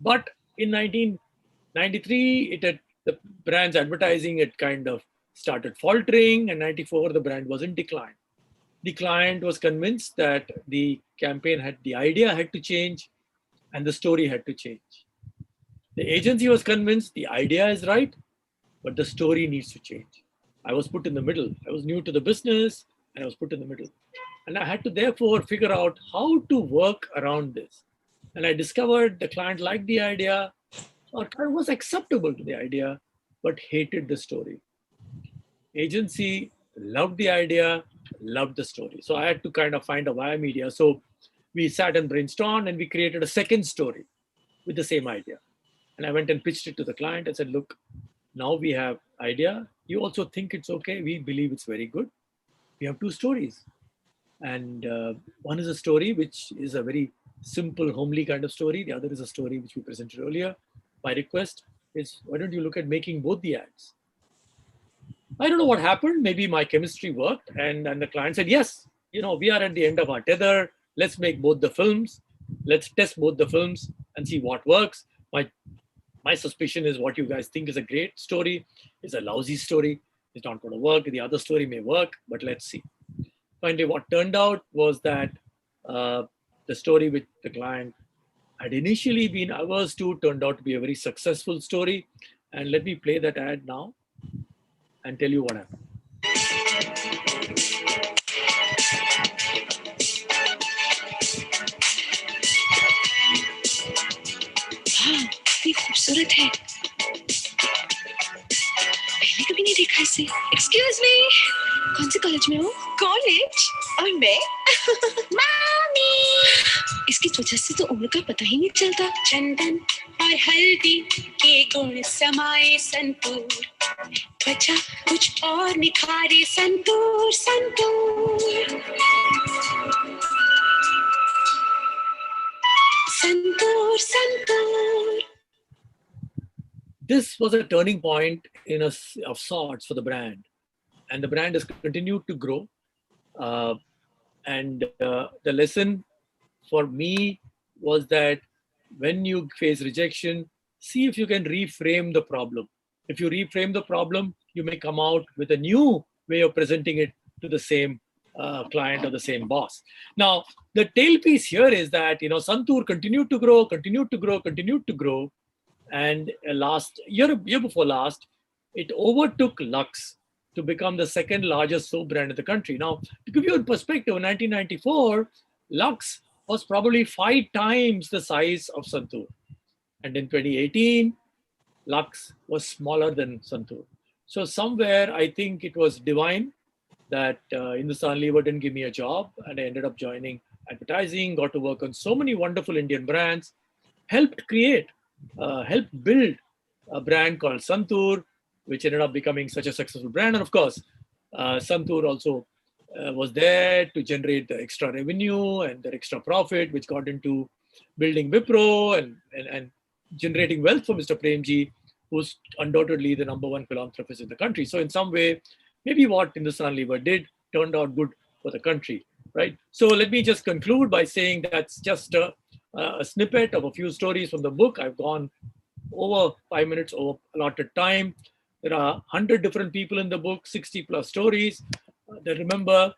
But in 1993, the brand's advertising had kind of started faltering, and 94, the brand was in decline. The client was convinced that the idea had to change and the story had to change. The agency was convinced the idea is right, but the story needs to change. I was put in the middle. I was new to the business and I was put in the middle. And I had to therefore figure out how to work around this. And I discovered the client liked the idea or was acceptable to the idea, but hated the story. Agency loved the idea, loved the story. So I had to kind of find a via media. So we sat and brainstormed and we created a second story with the same idea. And I went and pitched it to the client and said, look, now we have idea. You also think it's okay. We believe it's very good. We have 2 stories. And one is a story which is a very simple, homely kind of story. The other is a story which we presented earlier. My request is, why don't you look at making both the ads? I don't know what happened. Maybe my chemistry worked. And the client said, yes, we are at the end of our tether. Let's make both the films. Let's test both the films and see what works. My suspicion is what you guys think is a great story is a lousy story. It's not going to work. The other story may work, but let's see. Finally, what turned out was that the story with the client had initially been averse to turned out to be a very successful story. And let me play that ad now and tell you what happened. हाँ, ये खूबसूरत है। पहले कभी नहीं देखा इसे। Excuse me, कौन से कॉलेज में हो? कॉलेज? और मैं? मामी। इसकी त्वचा से तो उम्र का पता ही नहीं चलता। चंदन और हल्दी के गुण समाये संतूर। त्वचा कुछ और निखारे santoor santoor. Santoor santoor. This was a turning point of sorts for the brand, and the brand has continued to grow. The lesson for me was that when you face rejection, see if you can reframe the problem. If you reframe the problem, you may come out with a new way of presenting it to the same client or the same boss. Now, the tailpiece here is that, Santur continued to grow, and last year before last, it overtook Lux to become the second largest soap brand in the country. Now, to give you a perspective, in 1994, Lux was probably 5 times the size of Santur. And in 2018, Lux was smaller than Santur. So somewhere, I think it was divine that Hindustan Lever didn't give me a job, and I ended up joining advertising, got to work on so many wonderful Indian brands, helped build a brand called Santur, which ended up becoming such a successful brand. And of course, Santur also was there to generate the extra revenue and the extra profit, which got into building Wipro and generating wealth for Mr. Premji, who's undoubtedly the #1 philanthropist in the country. So in some way, maybe what Hindustan Lever did turned out good for the country, right? So let me just conclude by saying that's just a snippet of a few stories from the book. I've gone over 5 minutes over allotted time. There are 100 different people in the book, 60 plus stories. That remember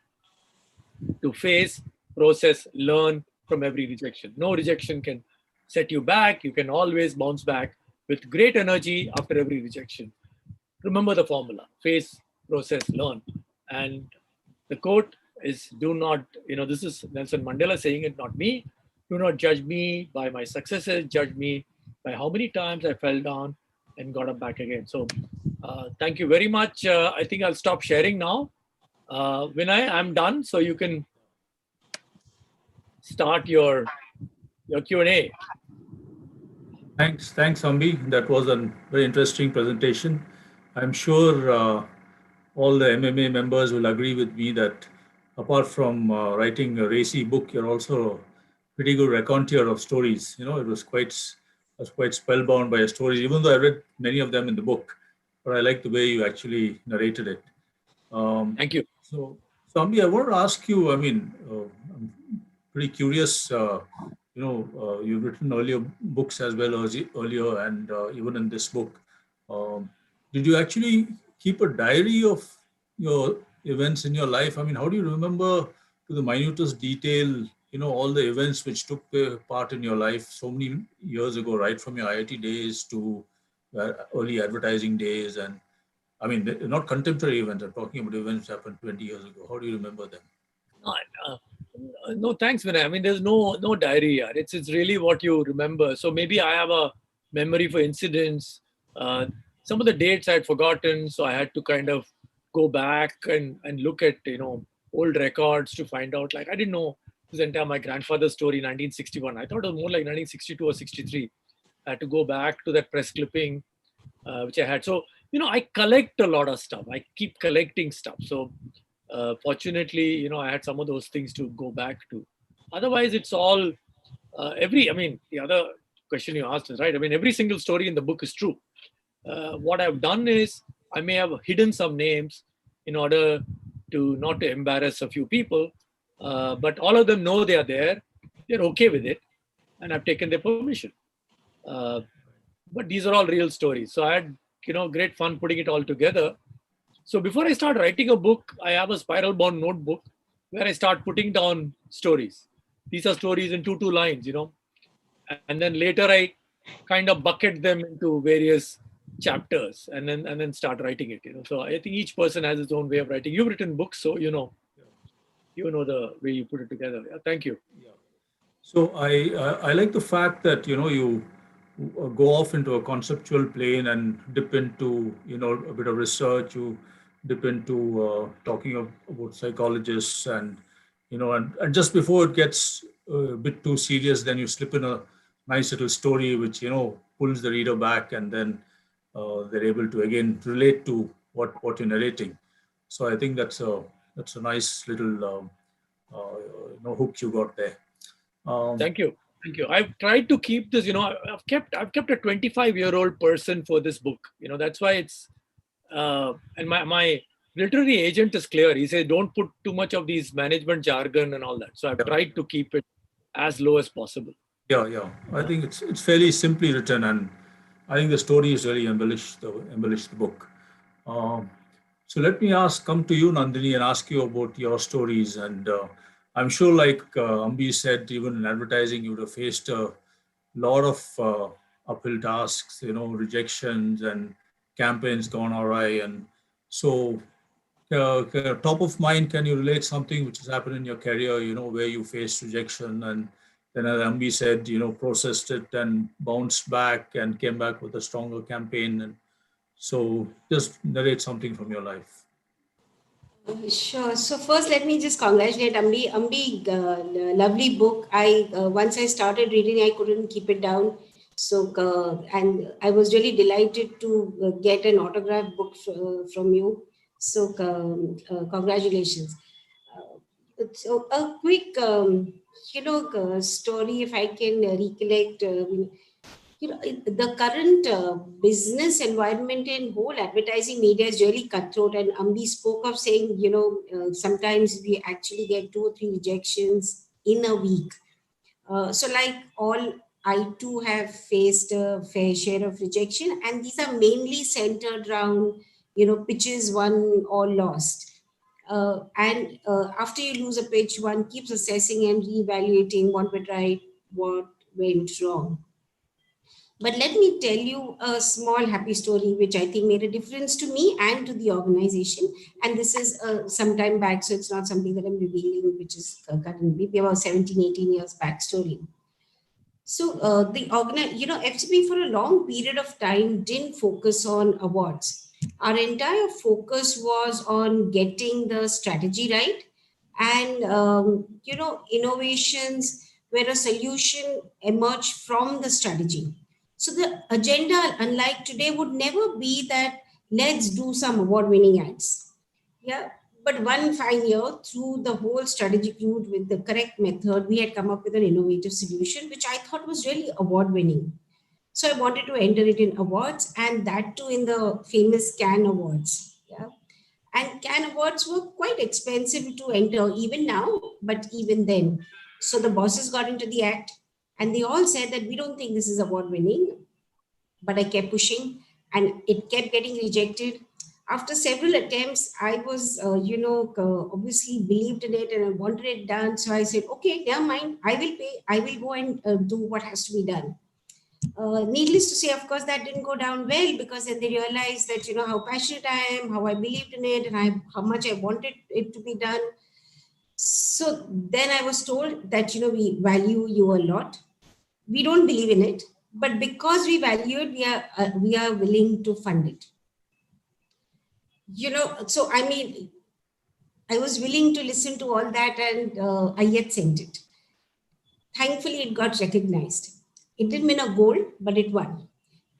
to face, process, learn from every rejection. No rejection can set you back. You can always bounce back with great energy after every rejection. Remember the formula: face, process, learn. And the quote is, do not, this is Nelson Mandela saying it, not me. Do not judge me by my successes, judge me by how many times I fell down and got up back again. So thank you very much. I think I'll stop sharing now. Vinay, I'm done, so you can start your Q&A. Thanks, Ambi. That was a very interesting presentation. I'm sure all the MMA members will agree with me that apart from writing a racy book, you're also a pretty good raconteur of stories. It was quite spellbound by your stories, even though I read many of them in the book. But I like the way you actually narrated it. Thank you. So Ambi, I want to ask you. I'm pretty curious. You've written earlier books as well as earlier, and even in this book. Did you actually keep a diary of your events in your life? How do you remember to the minutest detail, all the events which took part in your life so many years ago, right from your IIT days to early advertising days? And they're not contemporary events. I'm talking about events that happened 20 years ago. How do you remember them? No, thanks, Vinay. There's no diary here. It's really what you remember. So maybe I have a memory for incidents. Some of the dates I had forgotten, so I had to kind of go back and look at old records to find out. Like, I didn't know this entire my grandfather's story, 1961. I thought it was more like 1962 or 63. I had to go back to that press clipping, which I had. So I collect a lot of stuff. I keep collecting stuff. So fortunately, I had some of those things to go back to. Otherwise, it's all the other question you asked is right. Every single story in the book is true. What I've done is I may have hidden some names in order to not to embarrass a few people, but all of them know they are there. They're okay with it, and I've taken their permission. But these are all real stories. So I had great fun putting it all together. So before I start writing a book, I have a spiral bound notebook where I start putting down stories. These are stories in two lines, and then later I kind of bucket them into various chapters and then start writing it. So I think each person has his own way of writing. You've written books, so you know the way you put it together. Yeah, thank you. Yeah. So I like the fact that you go off into a conceptual plane and dip into a bit of research. You dip into talking about psychologists and and just before it gets a bit too serious, then you slip in a nice little story which pulls the reader back, and then they're able to again relate to what you're narrating. So I think that's a nice little hook you got there. Thank you. I've tried to keep this. I've kept a 25-year-old person for this book. That's why it's and my literary agent is clear. He says don't put too much of these management jargon and all that. So I've tried to keep it as low as possible. Yeah. I think it's fairly simply written, and I think the story is really embellished the book. So let me come to you, Nandini, and ask you about your stories. And I'm sure, like Ambi said, even in advertising, you would have faced a lot of uphill tasks, rejections and campaigns gone awry. And so, top of mind, can you relate something which has happened in your career, where you faced rejection and then, as Ambi said, processed it and bounced back and came back with a stronger campaign? And so just narrate something from your life. Sure. So first, let me just congratulate Ambi. Ambi, lovely book. I once I started reading, I couldn't keep it down. So and I was really delighted to get an autograph book from you. So congratulations. So a quick, story, if I can recollect. The current business environment in whole advertising media is really cutthroat, and Ambi spoke of saying, sometimes we actually get 2 or 3 rejections in a week. So like all, I too have faced a fair share of rejection, and these are mainly centered around pitches won or lost. And after you lose a pitch, one keeps assessing and reevaluating what went right, what went wrong. But let me tell you a small happy story which I think made a difference to me and to the organization. And this is some time back, so it's not something that I'm revealing, which is currently maybe about 17, 18 years back story. So FCB for a long period of time didn't focus on awards. Our entire focus was on getting the strategy right, and innovations where a solution emerged from the strategy. So the agenda, unlike today, would never be that let's do some award-winning ads. Yeah, but one fine year, through the whole strategic route with the correct method, we had come up with an innovative solution, which I thought was really award-winning. So I wanted to enter it in awards, and that too in the famous Cannes Awards. Yeah. And Cannes Awards were quite expensive to enter even now, but even then. So the bosses got into the act, and they all said that we don't think this is award winning. But I kept pushing, and it kept getting rejected. After several attempts, I was, obviously believed in it and I wanted it done. So I said, okay, never mind. I will pay. I will go and do what has to be done. Needless to say, of course, that didn't go down well, because then they realized that, how passionate I am, how I believed in it, and how much I wanted it to be done. So then I was told that, we value you a lot. We don't believe in it, but because we value it, we are willing to fund it. So I mean, I was willing to listen to all that, and I yet sent it. Thankfully, it got recognized. It didn't win a gold, but it won.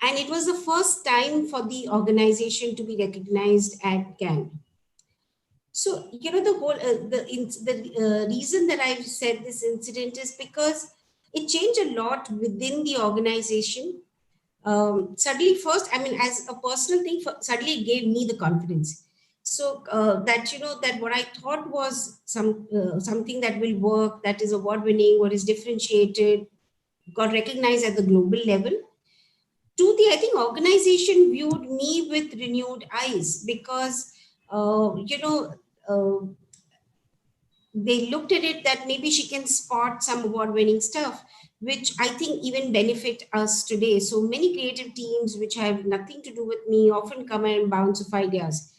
And it was the first time for the organization to be recognized at Cannes. So, the whole, the reason that I've said this incident is because it changed a lot within the organization. Suddenly, first, I mean, as a personal thing, suddenly it gave me the confidence. So that, that what I thought was something that will work, that is award-winning, what is differentiated, got recognized at the global level. I think organization viewed me with renewed eyes, because, uh, they looked at it that maybe she can spot some award-winning stuff, which I think even benefit us today. So many creative teams which have nothing to do with me often come and bounce off ideas.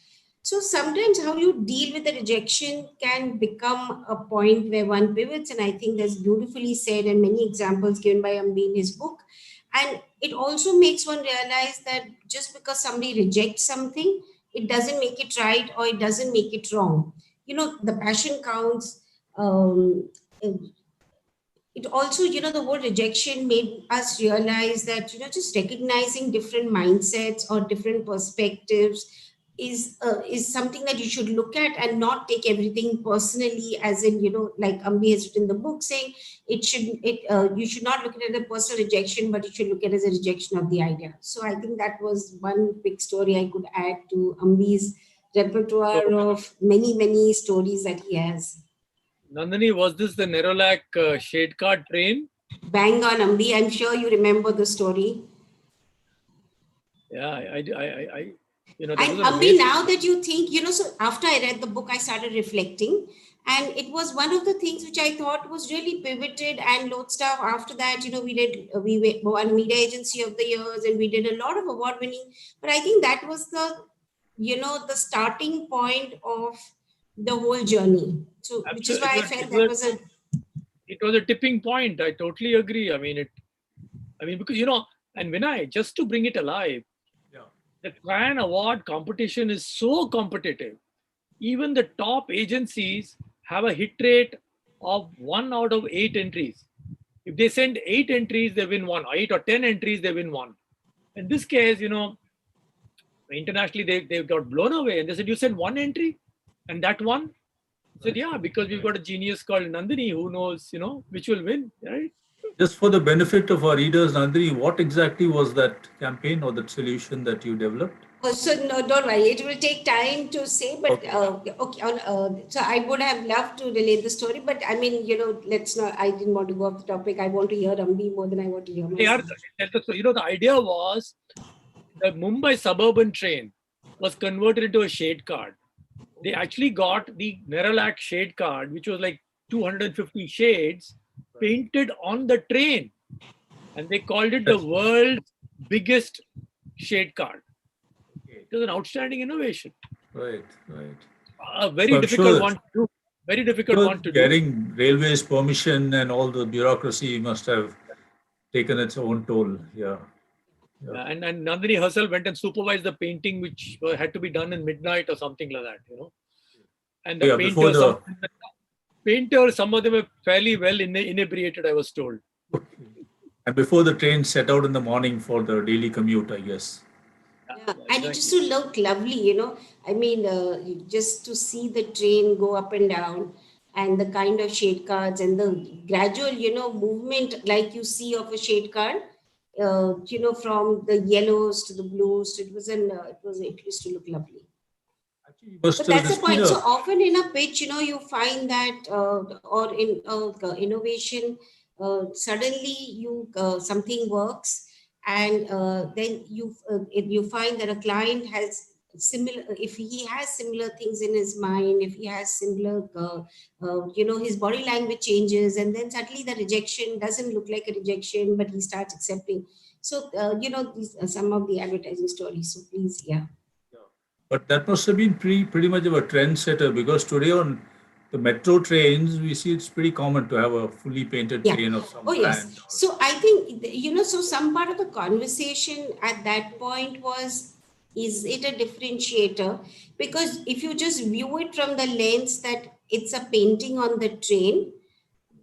So sometimes how you deal with the rejection can become a point where one pivots, and I think that's beautifully said, and many examples given by Ambi in his book. And it also makes one realize that just because somebody rejects something, it doesn't make it right, or it doesn't make it wrong. The passion counts. It also, the whole rejection made us realize that, just recognizing different mindsets or different perspectives is something that you should look at, and not take everything personally, as in, like Ambi has written the book saying you should not look at it as a personal rejection, but you should look at it as a rejection of the idea. So I think that was one big story I could add to Ambi's repertoire of many stories that he has. Nandini, was this the Nerolac shade card train? Bang on, Ambi. I'm sure you remember the story. Yeah, You know, that And was an Ambi, amazing. now that you think, so after I read the book, I started reflecting. And it was one of the things which I thought was really pivoted and lodestar. After that, we won Media Agency of the Years, and we did a lot of award winning. But I think that was the starting point of the whole journey. So, which is Absolutely, why I felt that was a, it was a tipping point. I totally agree. I mean, because and Vinay, just to bring it alive, Yeah. the Cran Award competition is so competitive. Even the top agencies have a hit rate of 1 out of 8 entries. If they send 8 entries, they win one. 8 or 10 entries, they win one. In this case, internationally they got blown away and they said, "You sent one entry, and that one." I said, "Yeah, because we've got a genius called Nandini who knows, which will win, right?" Just for the benefit of our readers, Nandini, what exactly was that campaign or that solution that you developed? oh, so no, don't worry. It will take time to say, but Okay. okay. So I would have loved to relate the story, but I mean, let's not. I didn't want to go off the topic. I want to hear Ambi more than I want to hear They are, myself. the idea was the Mumbai suburban train was converted into a shade card. They actually got the Nerolac shade card, which was like 250 shades, painted on the train, and they called it the That's world's biggest shade card. okay. It was an outstanding innovation. Right, right. A So very I'm difficult sure, one to do. Very difficult one to do. getting railways permission and all the bureaucracy must have taken its own toll. Yeah, yeah. And Nandini herself went and supervised the painting, which had to be done in midnight or something like that. And So the yeah, before painters, some of them were fairly well inebriated, I was told. the train set out in the morning for the daily commute, I guess. Yeah, Yeah, and it used exactly. to look lovely. I mean, just to see the train go up and down, and the kind of shade cards and the gradual, movement like you see of a shade card, from the yellows to the blues. It used to look lovely. Actually, you must But have that's the just been point. So a often in a pitch, you find that, or in innovation, suddenly something works, and then you find that a client has similar. If he has similar things in his mind, if he has similar, his body language changes, and then suddenly the rejection doesn't look like a rejection, but he starts accepting. So these are some of the advertising stories. So please, yeah. but that must have been pretty much of a trendsetter because today on the metro trains, we see it's pretty common to have a fully painted Yeah. train of some Oh, yes. brand. Or, So I think, so some part of the conversation at that point was, is it a differentiator? Because if you just view it from the lens that it's a painting on the train,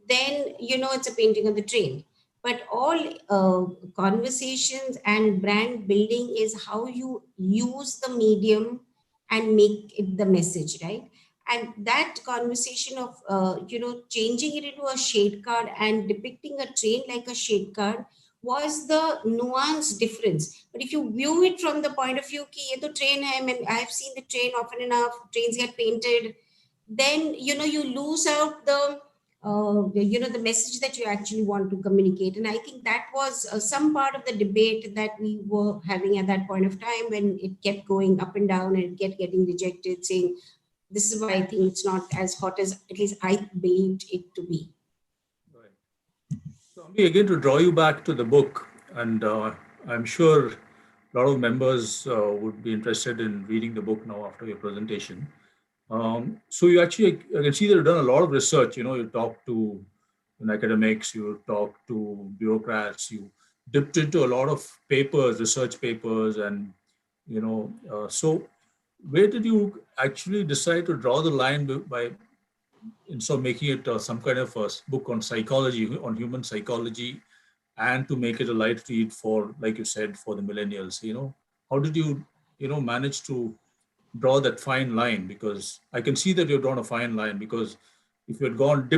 then it's a painting on the train. But all conversations and brand building is how you use the medium and make it the message, right? And that conversation of changing it into a shade card and depicting a train like a shade card was the nuance difference. But if you view it from the point of view ki ye to train hai, and I've seen the train often enough, trains get painted, then you lose out the message that you actually want to communicate. And I think that was some part of the debate that we were having at that point of time, when it kept going up and down and it kept getting rejected, saying this is why I think it's not as hot as at least I believed it to be. right. So, Ambi, again, to draw you back to the book, and I'm sure a lot of members would be interested in reading the book now after your presentation. So you actually, I can see that you've done a lot of research. You talk to academics, you talk to bureaucrats, you dipped into a lot of papers, research papers, and so where did you actually decide to draw the line by instead of making it some kind of a book on psychology, on human psychology, and to make it a light read for, like you said, for the millennials? How did you manage to draw that fine line? Because I can see that you've drawn a fine line, because if you had gone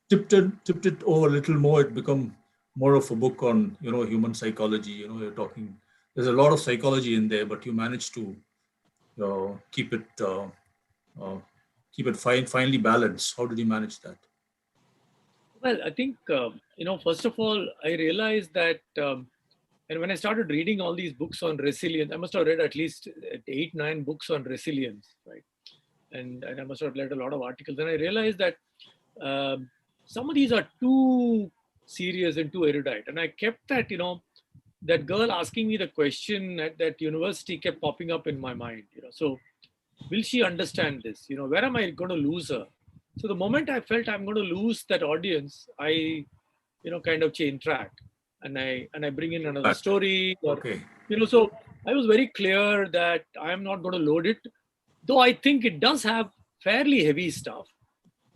tipped it over a little more, it become more of a book on human psychology. You're talking, there's a lot of psychology in there, but you managed to keep it uh, finely balanced. How did you manage that? Well, I think, first of all, I realized that And when I started reading all these books on resilience, I must have read at least 8, 9 books on resilience, right? And I must have read a lot of articles. And I realized that some of these are too serious and too erudite. And I kept that, that girl asking me the question at that university kept popping up in my mind. So will she understand this? Where am I going to lose her? So the moment I felt I'm going to lose that audience, I, kind of change track, and I bring in another story. Or, Okay. So I was very clear that I'm not going to load it, though I think it does have fairly heavy stuff.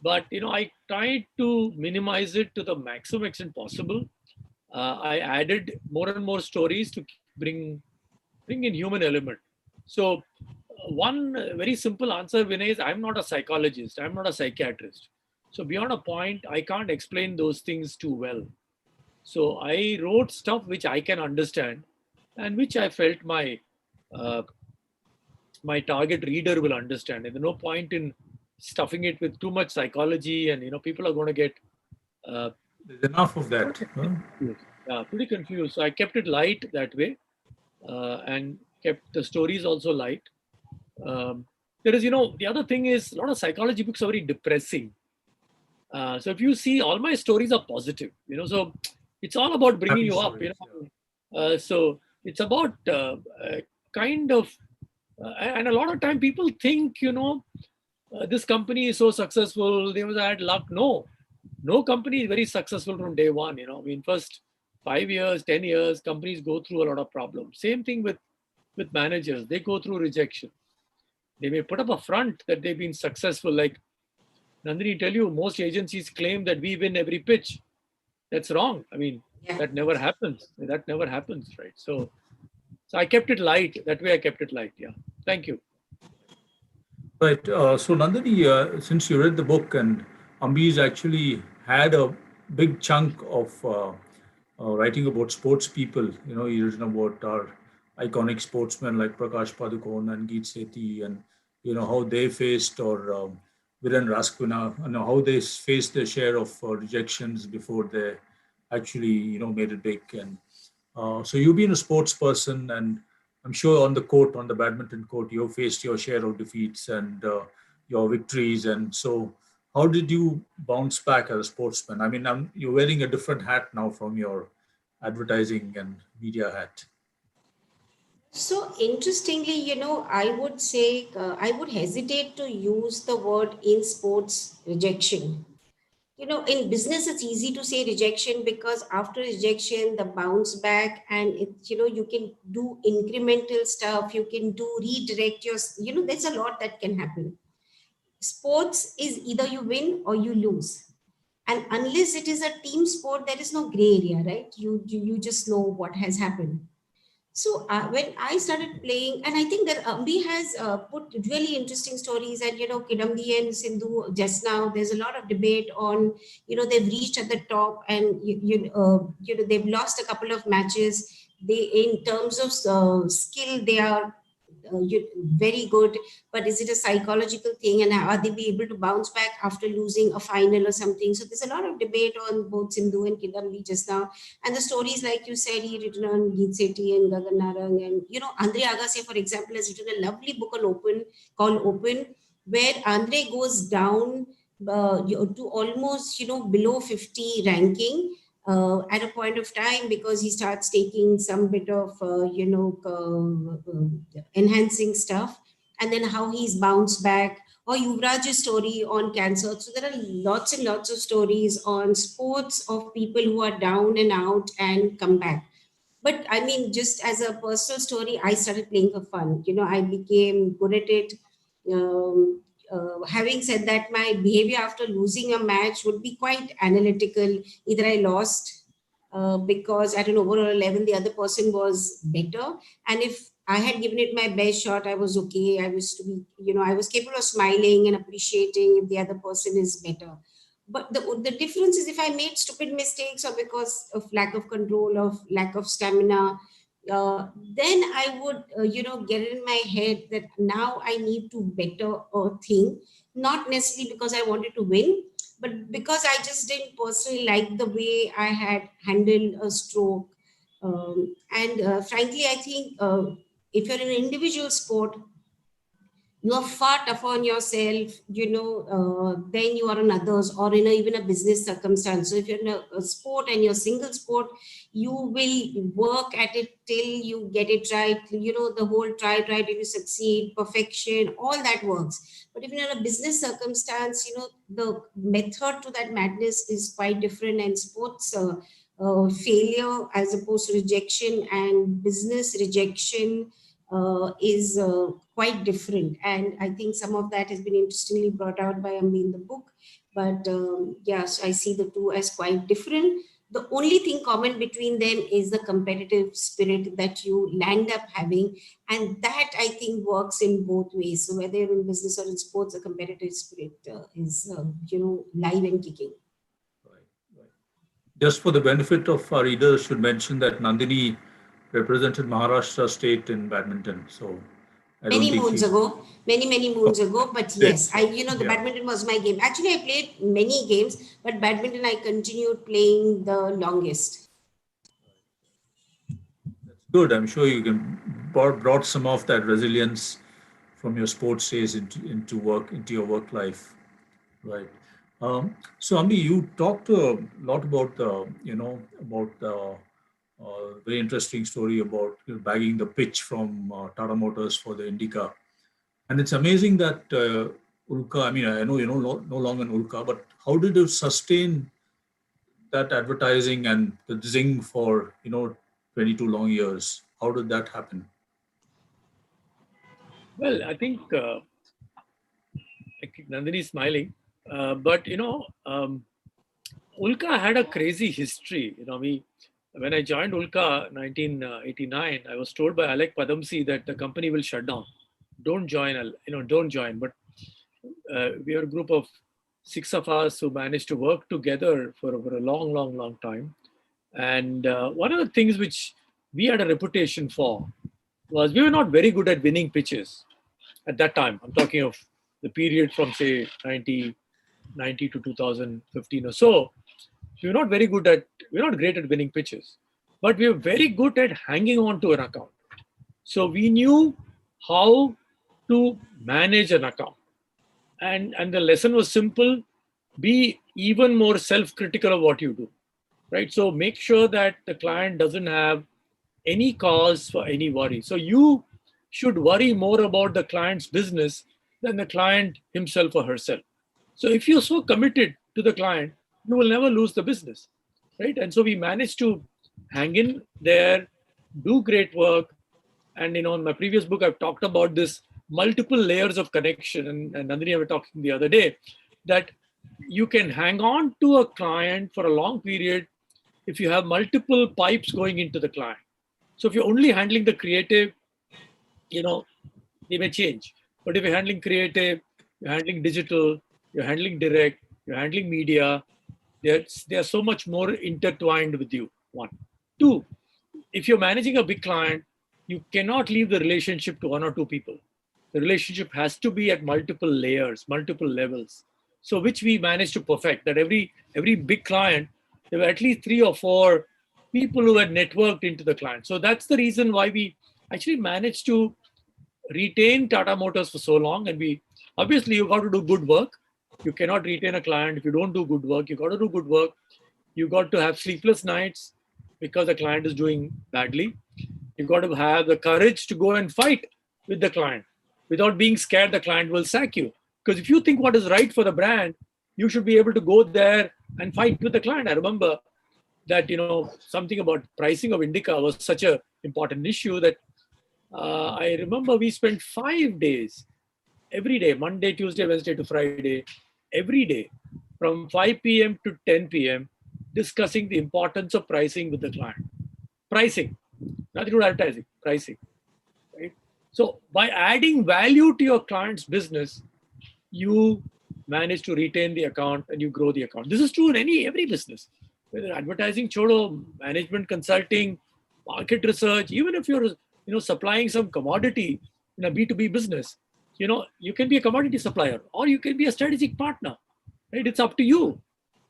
But I tried to minimize it to the maximum extent possible. I added more and more stories to bring in human element. So one very simple answer, Vinay, is I'm not a psychologist. I'm not a psychiatrist. So beyond a point, I can't explain those things too well. So I wrote stuff which I can understand, and which I felt uh, my target reader will understand. And there's no point in stuffing it with too much psychology, and people are going to get uh, There's enough of that. Huh? pretty confused. So I kept it light that way, and kept the stories also light. There is, the other thing is a lot of psychology books are very depressing. So if you see, all my stories are positive, so it's all about bringing Happy you up, stories. Yeah. So it's about kind of, and a lot of time people think, this company is so successful, they must have had luck. No company is very successful from day one. I mean, first 5 years, 10 years, companies go through a lot of problems. Same thing with managers, they go through rejection. They may put up a front that they've been successful. Like Nandini tell you, most agencies claim that we win every pitch. That's wrong. I mean, Yeah. that never happens. That never happens, right? So I kept it light. That way I kept it light. Yeah. Thank you. Right. So, Nandini, since you read the book, and Ambi's actually had a big chunk of writing about sports people. He's written about our iconic sportsmen like Prakash Padukone and Geet Sethi, and how they faced, or Viren Rasquina, how they faced their share of rejections before they actually made it big. And so you've been a sports person, and I'm sure on the court, on the badminton court, you've faced your share of defeats and your victories. And so, how did you bounce back as a sportsman? I mean, you're wearing a different hat now from your advertising and media hat. So interestingly, I would say I would hesitate to use the word in sports rejection. In business, it's easy to say rejection because after rejection, the bounce back, and you can do incremental stuff, you can do redirect there's a lot that can happen. Sports is either you win or you lose. And unless it is a team sport, there is no gray area, right? You just know what has happened. So when I started playing, and I think that Ambi has put really interesting stories, and Kidambi and Sindhu just now, there's a lot of debate on, they've reached at the top, and they've lost a couple of matches. They, in terms of skill, they are very good, but is it a psychological thing, and are they be able to bounce back after losing a final or something? So there's a lot of debate on both Sindhu and Kidambi just now. And the stories, like you said, he written on Geet Sethi and Gagan Narang, and Andre Agassi, for example, has written a lovely book on Open called Open, where Andre goes down to almost below 50 ranking at a point of time, because he starts taking some bit of enhancing stuff, and then how he's bounced back, or Yuvraj's story on cancer. So there are lots and lots of stories on sports of people who are down and out and come back. But I mean, just as a personal story, I started playing for fun. I became good at it. Um, Having said that, my behavior after losing a match would be quite analytical. Either I lost because at an overall 11, the other person was better. And if I had given it my best shot, I was okay. I was to be, I was capable of smiling and appreciating if the other person is better. But the difference is, if I made stupid mistakes, or because of lack of control, of lack of stamina, then I would, get in my head that now I need to better a thing, not necessarily because I wanted to win, but because I just didn't personally like the way I had handled a stroke. And frankly, I think if you're in an individual sport, you are far tougher on yourself, than you are on others, or in even a business circumstance. So if you're in a sport and you're single sport, you will work at it till you get it right. The whole try till you succeed, perfection, all that works. But if you're in a business circumstance, the method to that madness is quite different. And sports failure as opposed to rejection and business rejection is quite different. And I think some of that has been interestingly brought out by Ambi in the book. But yes, I see the two as quite different. The only thing common between them is the competitive spirit that you land up having. And that, I think, works in both ways. So whether you're in business or in sports, the competitive spirit is, live and kicking. Right, right. Just for the benefit of our readers, should mention that Nandini represented Maharashtra state in badminton. So I don't think she. Many moons ago. But Did. yes, the Yeah, badminton was my game. Actually, I played many games, but badminton I continued playing the longest. that's good. I'm sure you can brought some of that resilience from your sports days into your work life, right? So, Ambi, you talked a lot about the very interesting story about bagging the pitch from Tata Motors for the Indica. And it's amazing that Ulka, I mean, I know you're no longer in Ulka, but how did you sustain that advertising and the zing for, 22 long years? How did that happen? Well, I think Nandini is smiling, but Ulka had a crazy history. When I joined Ulka 1989, I was told by Alec Padamsi that the company will shut down. Don't join, don't join. But we are a group of 6 of us who managed to work together for a long time. And one of the things which we had a reputation for was we were not very good at winning pitches at that time. I'm talking of the period from say 1990 to 2015 or so. We're not great at winning pitches, but we were very good at hanging on to an account. So we knew how to manage an account. And the lesson was simple: be even more self-critical of what you do, right? So make sure that the client doesn't have any cause for any worry. So you should worry more about the client's business than the client himself or herself. So if you're so committed to the client, you will never lose the business, right? And so we managed to hang in there, do great work. And in my previous book, I've talked about this multiple layers of connection. And Nandini and I were talking the other day that you can hang on to a client for a long period if you have multiple pipes going into the client. So if you're only handling the creative, they may change. But if you're handling creative, you're handling digital, you're handling direct, you're handling media, they are so much more intertwined with you. One. Two, if you're managing a big client, you cannot leave the relationship to 1 or 2 people. The relationship has to be at multiple layers, multiple levels. So which we managed to perfect, that every big client, there were at least 3 or 4 people who had networked into the client. So that's the reason why we actually managed to retain Tata Motors for so long. And obviously you got to do good work. You cannot retain a client if you don't do good work. You got to do good work. You got to have sleepless nights because the client is doing badly. You got to have the courage to go and fight with the client without being scared the client will sack you. Because if you think what is right for the brand, you should be able to go there and fight with the client. I remember that, something about pricing of Indica was such an important issue that I remember we spent 5 days, every day, Monday, Tuesday, Wednesday to Friday, every day, from 5 p.m. to 10 p.m., discussing the importance of pricing with the client. Pricing, nothing to do with advertising, pricing. Right? So by adding value to your client's business, you manage to retain the account and you grow the account. This is true in every business, whether advertising, chodo, management consulting, market research. Even if you're supplying some commodity in a B2B business, you can be a commodity supplier or you can be a strategic partner. Right? It's up to you.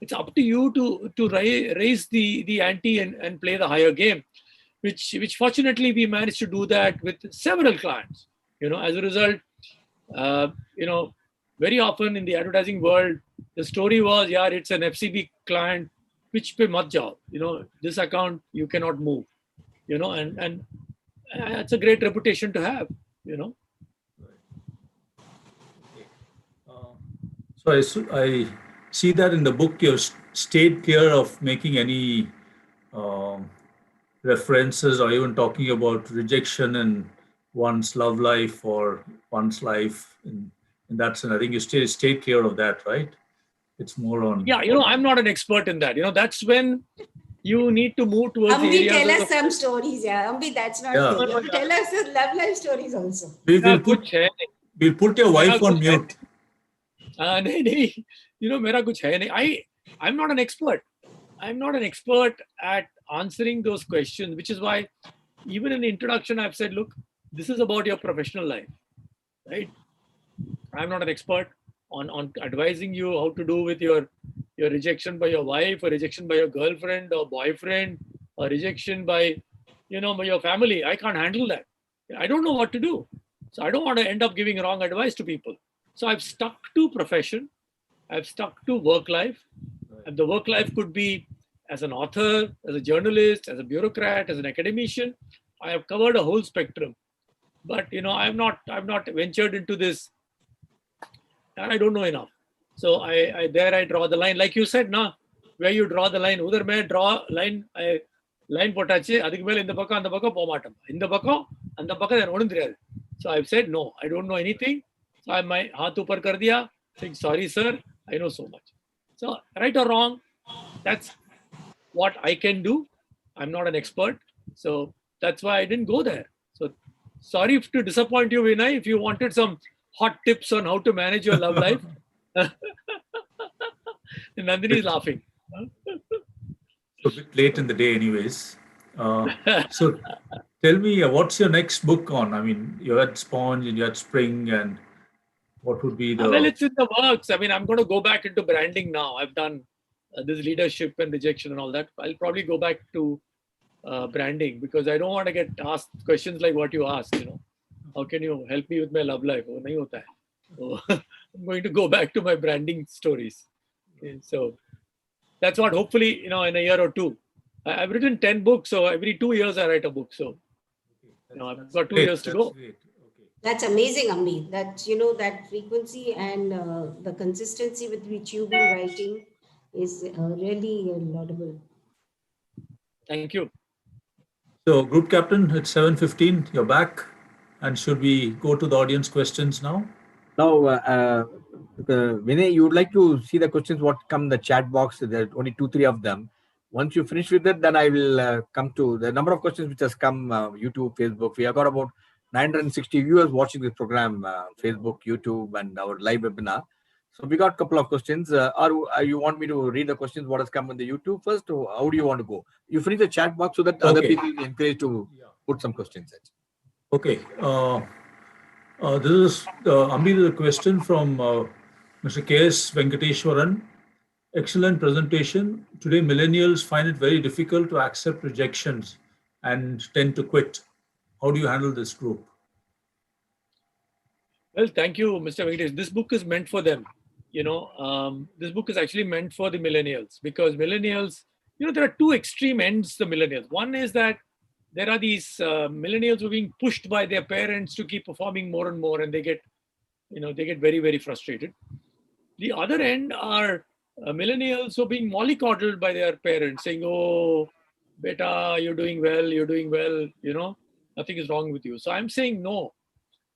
It's up to you to raise the ante and play the higher game. which fortunately we managed to do that with several clients. As a result, very often in the advertising world, the story was, yeah, it's an FCB client, which pe mat jao. This account you cannot move. And that's a great reputation to have. So I see that in the book you've stayed clear of making any um, references or even talking about rejection in one's love life or one's life in that sense. I think you stayed clear of that, right? It's more on. Yeah, I'm not an expert in that. That's when you need to move towards the Ambi, areas tell of us some stories. Yeah, Ambi, that's not Yeah. there. You have to tell us the love life stories also. मेरा कुछ है नहीं, We'll put your मेरा wife on कुछ है mute. नहीं, मेरा कुछ है नहीं. I'm not an expert. I'm not an expert at answering those questions, which is why even in the introduction I've said, look, this is about your professional life, right? I'm not an expert on advising you how to do with your rejection by your wife, or rejection by your girlfriend or boyfriend, or rejection by by your family. I can't handle that. I don't know what to do. So I don't want to end up giving wrong advice to people. So I've stuck to profession. I've stuck to work life. And the work life could be as an author, as a journalist, as a bureaucrat, as an academician. I have covered a whole spectrum. But I've not ventured into this, and I don't know enough. So I draw the line. Like you said, na, where you draw the line. Udhar mein draw line, line potache, adhik mele inda pakka, anda pakka pomatam. Inda pakka, anda pakka, then odun thriyadu. So I've said, no, I don't know anything. So I my haath upar kar diya, saying, sorry, sir, I know so much. So right or wrong, that's what I can do. I'm not an expert. So that's why I didn't go there. So sorry to disappoint you, Vinay. If you wanted some hot tips on how to manage your love life, Nandini is laughing. So a bit late in the day, anyways. So tell me, what's your next book on? I mean, you had Sponge and you had Spring, and what would be the. Well, it's in the works. I mean, I'm going to go back into branding now. I've done this leadership and rejection and all that. I'll probably go back to branding, because I don't want to get asked questions like what you asked. How can you help me with my love life? Oh, nahi hota hai. So I'm going to go back to my branding stories. Okay, so that's what hopefully, in a year or two. I've written 10 books, so every 2 years I write a book. So I've got 2 years to go. Great. Okay. That's amazing, Ambi. That that frequency and the consistency with which you've been writing is really laudable. Thank you. So, Group Captain, it's 7:15. You're back. And should we go to the audience questions now? Now, Vinay, you would like to see the questions what come in the chat box. There are only 2-3 of them. Once you finish with it, then I will come to the number of questions which has come YouTube, Facebook. We have got about 960 viewers watching this program, Facebook, YouTube, and our live webinar. So we got a couple of questions. Or you want me to read the questions what has come on the YouTube first, or how do you want to go? You finish the chat box so that other people are encouraged to put some questions in. Okay. This is Ambi, the question from Mr. K.S. Venkateshwaran. Excellent presentation. Today, millennials find it very difficult to accept rejections and tend to quit. How do you handle this group? Well, thank you, Mr. Venkatesh. This book is meant for them. This book is actually meant for the millennials, because millennials, there are two extreme ends to millennials. One is that there are these millennials who are being pushed by their parents to keep performing more and more, and they get very, very frustrated. The other end are millennials who are being mollycoddled by their parents, saying, "Oh, beta, you're doing well, nothing is wrong with you." So I'm saying no.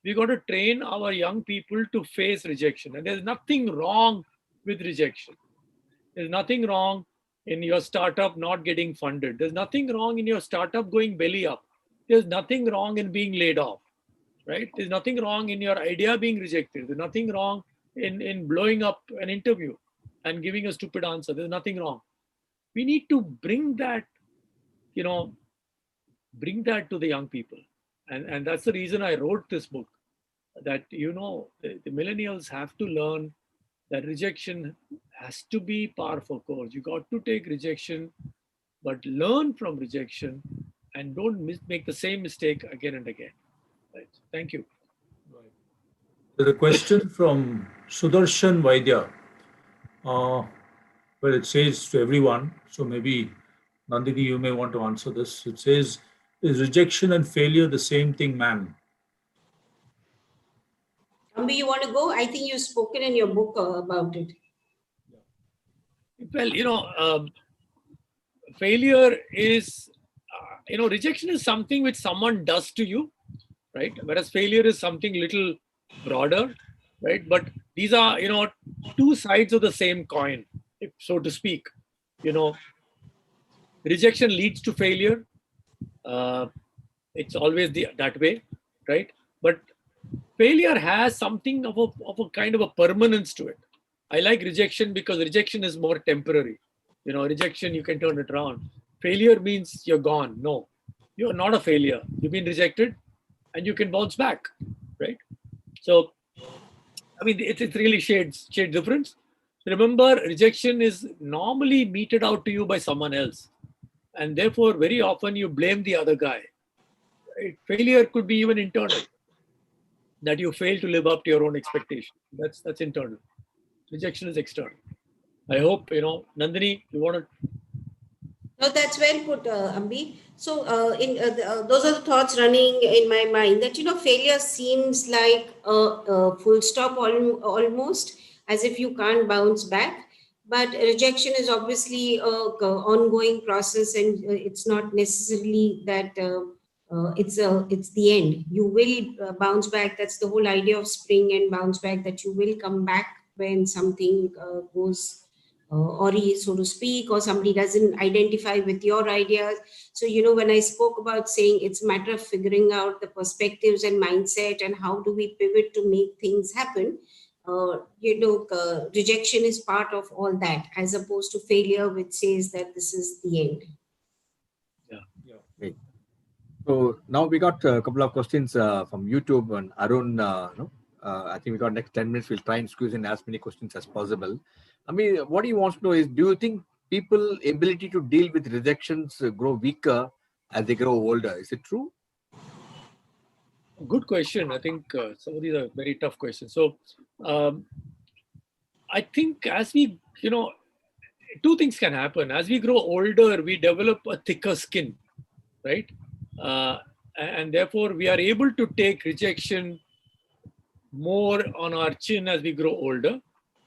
We got to train our young people to face rejection, and there's nothing wrong with rejection. There's nothing wrong in your startup not getting funded. There's nothing wrong in your startup going belly up. There's nothing wrong in being laid off, right? There's nothing wrong in your idea being rejected. There's nothing wrong in blowing up an interview and giving a stupid answer. There's nothing wrong. We need to bring that to the young people. And that's the reason I wrote this book, that, the millennials have to learn that rejection has to be par for course. You got to take rejection, but learn from rejection and don't make the same mistake again and again. Right. Thank you. Right. There's a question from Sudarshan Vaidya. Well, it says to everyone, so maybe Nandini, you may want to answer this. It says, is rejection and failure the same thing, ma'am? Ambi, you want to go? I think you've spoken in your book about it. Well, failure is, rejection is something which someone does to you, right? Whereas failure is something little broader, right? But these are, two sides of the same coin, if so to speak. Rejection leads to failure. It's always that way, right? But failure has something of a kind of a permanence to it. I like rejection because rejection is more temporary. Rejection, you can turn it around. Failure means you're gone. No, you're not a failure. You've been rejected and you can bounce back, right? So, I mean, it's really shade difference. Remember, rejection is normally meted out to you by someone else. And therefore, very often you blame the other guy. Right? Failure could be even internal, that you fail to live up to your own expectation. That's internal. Rejection is external. I hope, Nandini, you want to. No, that's well put, Ambi. So, those are the thoughts running in my mind that, failure seems like a full stop almost, as if you can't bounce back. But rejection is obviously a ongoing process, and it's not necessarily that it's the end. You will bounce back. That's the whole idea of spring and bounce back, that you will come back when something goes awry, so to speak, or somebody doesn't identify with your ideas. So, when I spoke about saying it's a matter of figuring out the perspectives and mindset and how do we pivot to make things happen, rejection is part of all that, as opposed to failure, which says that this is the end. Yeah. Great. So now we got a couple of questions from YouTube, and Arun, I think we got next 10 minutes. We'll try and squeeze in as many questions as possible. I mean, what he wants to know is, do you think people' ability to deal with rejections grow weaker as they grow older? Is it true? Good question. I think some of these are very tough questions. So, I think as we, two things can happen. As we grow older, we develop a thicker skin, right? And therefore, we are able to take rejection more on our chin as we grow older.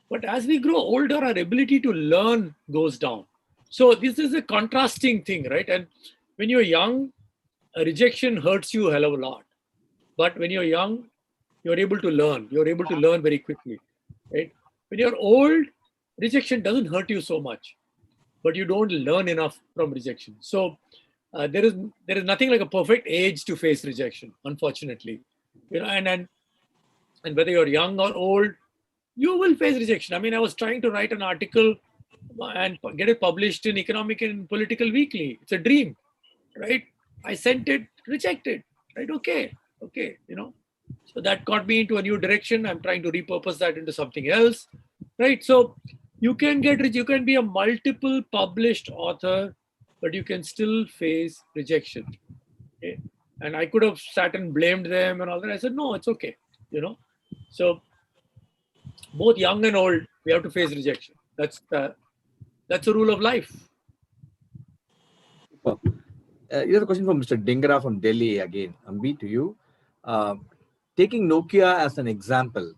But as we grow older, our ability to learn goes down. So this is a contrasting thing, right? And when you're young, a rejection hurts you a hell of a lot. But when you're young, you're able to learn. You're able to learn very quickly, right? When you're old, rejection doesn't hurt you so much, but you don't learn enough from rejection. So there is nothing like a perfect age to face rejection, unfortunately. And whether you're young or old, you will face rejection. I mean, I was trying to write an article and get it published in Economic and Political Weekly. It's a dream, right? I sent it, rejected, right? Okay. So that got me into a new direction. I'm trying to repurpose that into something else, right? So you can be a multiple published author, but you can still face rejection. Okay? And I could have sat and blamed them and all that. I said, no, it's okay. So both young and old, we have to face rejection. That's a rule of life. Well, here's a question from Mr. Dingra from Delhi again. Ambi, to you. Taking Nokia as an example,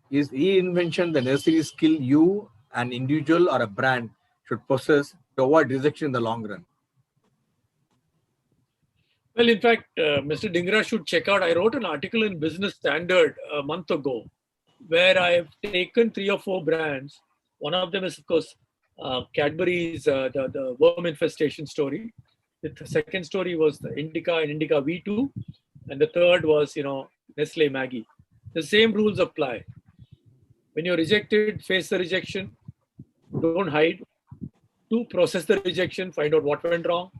is reinvention the necessary skill you, an individual or a brand, should possess to avoid rejection in the long run? Well, in fact, Mr. Dingra should check out. I wrote an article in Business Standard a month ago, where I've taken 3 or 4 brands. One of them is, of course, Cadbury's, the worm infestation story. The second story was the Indica and Indica V2. And the third was, Nestle Maggie. The same rules apply. When you're rejected, face the rejection. Don't hide. 2, process the rejection, find out what went wrong,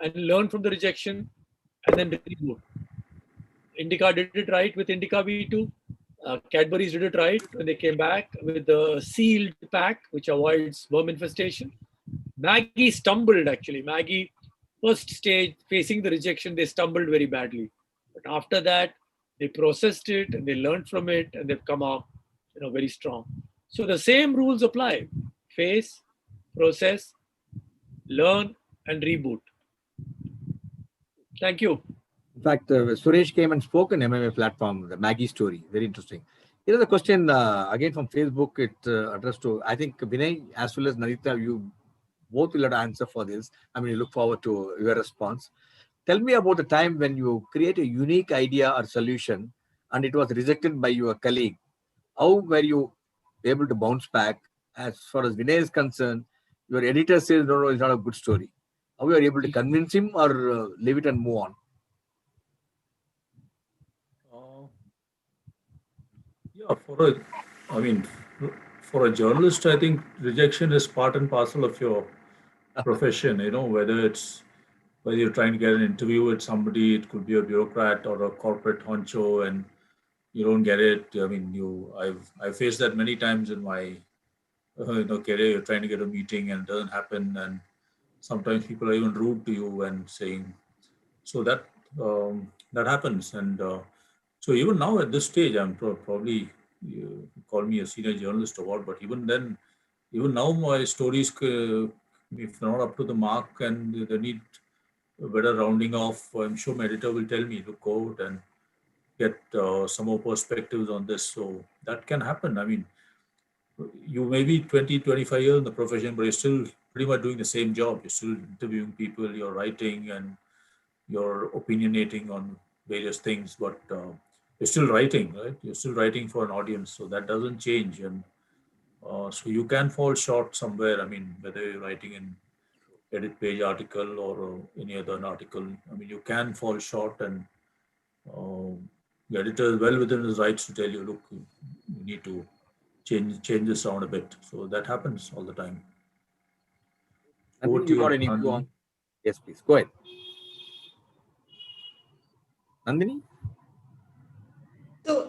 and learn from the rejection, and then reboot. Indica did it right with Indica V2. Cadbury's did it right when they came back with the sealed pack, which avoids worm infestation. Maggie stumbled, actually. Maggie first stage, facing the rejection, they stumbled very badly. But after that, they processed it and they learned from it and they've come out, very strong. So the same rules apply: face, process, learn, and reboot. Thank you. In fact, Suresh came and spoke on MMA platform, the Maggie story. Very interesting. Here is a question again from Facebook. It addressed to, I think, Vinay as well as Narita. You both will have to answer for this. I mean, you look forward to your response. Tell me about the time when you create a unique idea or solution and it was rejected by your colleague. How were you able to bounce back? As far as Vinay is concerned, your editor says, no, no, it's not a good story. How were you able to convince him or leave it and move on? Yeah, for a journalist, I think rejection is part and parcel of your profession. Whether you're trying to get an interview with somebody, it could be a bureaucrat or a corporate honcho, and you don't get it. I mean, I've faced that many times in my career. You're trying to get a meeting and it doesn't happen, and sometimes people are even rude to you and saying so that happens. And so even now at this stage, I'm probably, you call me a senior journalist or what, but even then, even now my stories, if they're not up to the mark and they need a better rounding off, I'm sure my editor will tell me, look out and get some more perspectives on this. So that can happen. I mean, you may be 20, 25 years in the profession, but you're still pretty much doing the same job. You're still interviewing people, you're writing, and you're opinionating on various things, but you're still writing, right? You're still writing for an audience, so that doesn't change. And so you can fall short somewhere. I mean, whether you're writing an edit page article or any other article, I mean, you can fall short, and uh, the editor is well within his rights to tell you, look, you need to change this around a bit. So that happens all the time. And Over then to you got you, any view Nandini. on? Yes, please. Go ahead. Nandini? So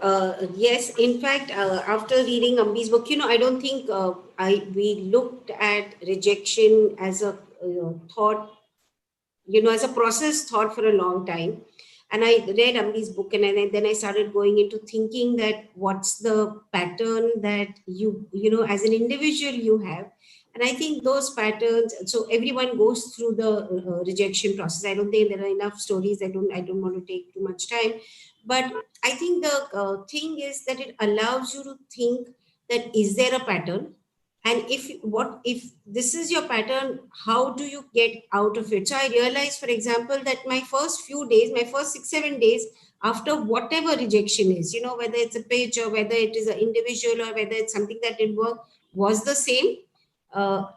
yes, in fact, after reading Ambi's book, I don't think we looked at rejection as a thought, as a process thought for a long time. And I read Ambi's book, and then I started going into thinking that what's the pattern that as an individual you have. And I think those patterns, so everyone goes through the rejection process. I don't think there are enough stories. I don't want to take too much time. But I think the thing is that it allows you to think that is there a pattern? And if this is your pattern, how do you get out of it? So I realized, for example, that my first few days, my first 6-7 days after whatever rejection is, whether it's a pitch or whether it is an individual or whether it's something that didn't work, was the same. uh,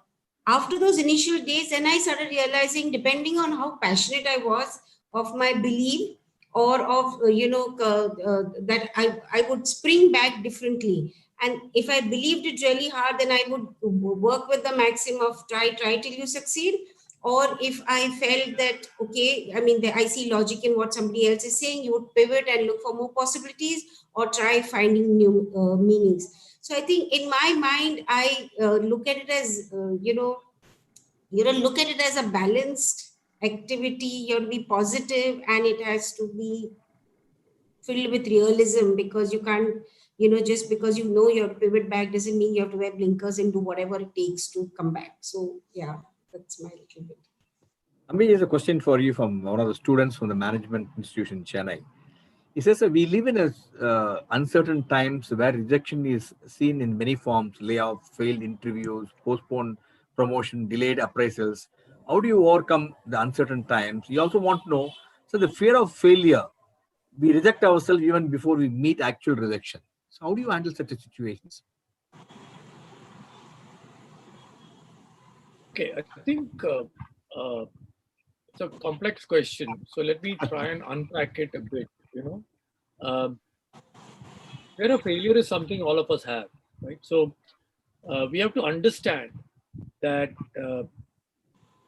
After those initial days, then I started realizing, depending on how passionate I was of my belief, or of that I would spring back differently. And if I believed it really hard, then I would work with the maxim of try till you succeed. Or if I felt that, okay, I mean, I see logic in what somebody else is saying, you would pivot and look for more possibilities or try finding new meanings. So I think in my mind, I look at it as, look at it as a balanced activity. You have to be positive, and it has to be filled with realism, because you can't, just because you have to pivot back doesn't mean you have to wear blinkers and do whatever it takes to come back. So yeah, that's my little bit. Ambi, is a question for you from one of the students from the management institution in Chennai. He says that we live in a uncertain times where rejection is seen in many forms: layoff, failed interviews, postponed promotion, delayed appraisals. How do you overcome the uncertain times? You also want to know, so the fear of failure, we reject ourselves even before we meet actual rejection. So how do you handle such situations? Okay, I think it's a complex question. So let me try and unpack it a bit. Um, Fear of failure is something all of us have, right? So we have to understand that